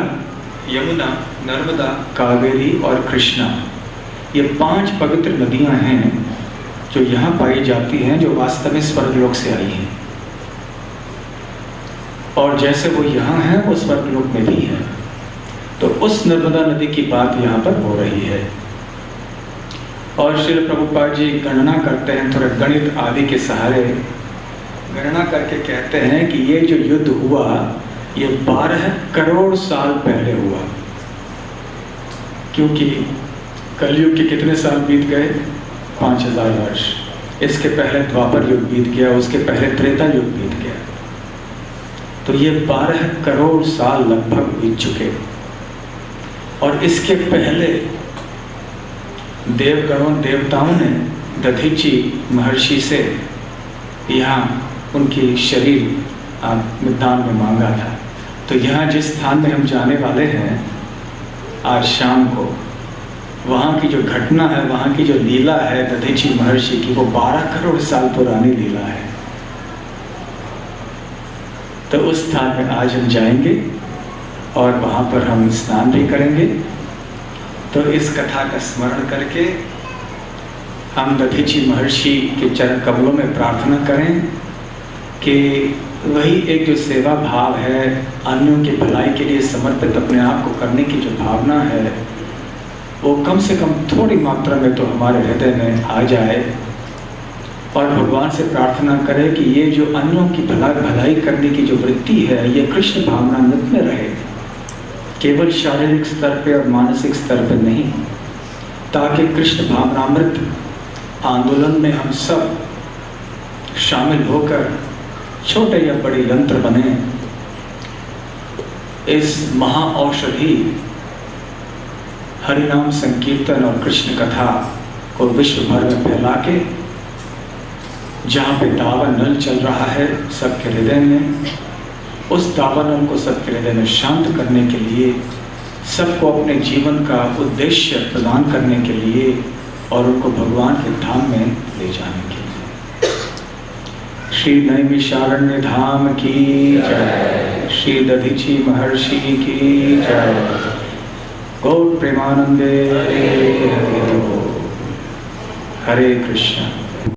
यमुना, नर्मदा, कावेरी और कृष्णा, ये 5 पवित्र नदियां हैं जो यहाँ पाई जाती हैं, जो वास्तव में स्वर्गलोक से आई हैं। और जैसे वो यहाँ है वो स्वर्गलोक में भी है। तो उस नर्मदा नदी की बात यहाँ पर हो रही है। और श्री प्रभुपाद जी गणना करते हैं, थोड़ा गणित आदि के सहारे गणना करके कहते हैं कि ये जो युद्ध हुआ ये 12 करोड़ साल पहले हुआ। क्योंकि कलयुग के कितने साल बीत गए? 5000 वर्ष। इसके पहले द्वापर युग बीत गया, उसके पहले त्रेता युग बीत गया। तो ये 12 करोड़ साल लगभग बीत चुके। और इसके पहले देवगणों देवताओं ने दधीची महर्षि से यहाँ उनकी शरीर दान में मांगा था। तो यहाँ जिस स्थान में हम जाने वाले हैं आज शाम को, वहाँ की जो घटना है, वहाँ की जो लीला है दधीची महर्षि की, वो 12 करोड़ साल पुरानी लीला है। तो उस स्थान में आज हम जाएंगे और वहाँ पर हम स्नान भी करेंगे। तो इस कथा का स्मरण करके हम दधीची महर्षि के चरण कमलों में प्रार्थना करें कि वही एक जो सेवा भाव है, अन्यों की भलाई के लिए समर्पित अपने आप को करने की जो भावना है, वो कम से कम थोड़ी मात्रा में तो हमारे हृदय में आ जाए। और भगवान से प्रार्थना करें कि ये जो अन्यों की भलाई करने की जो वृत्ति है, ये कृष्ण भावनामृत में रहे, केवल शारीरिक स्तर पे और मानसिक स्तर पे नहीं, ताकि कृष्ण भावनामृत आंदोलन में हम सब शामिल होकर छोटे या बड़े यंत्र बने, इस महाऔषधि हरिनाम संकीर्तन और कृष्ण कथा को विश्व भर में फैला के, जहाँ पे दावा नल चल रहा है सबके हृदय में, उस दावानल को सबके हृदय में शांत करने के लिए, सबको अपने जीवन का उद्देश्य प्रदान करने के लिए और उनको भगवान के धाम में ले जाने के लिए। श्री नैमिषारण्य धाम की जय, श्री दधीची महर्षि की जय। गौर प्रेमानंदे हरे कृष्ण।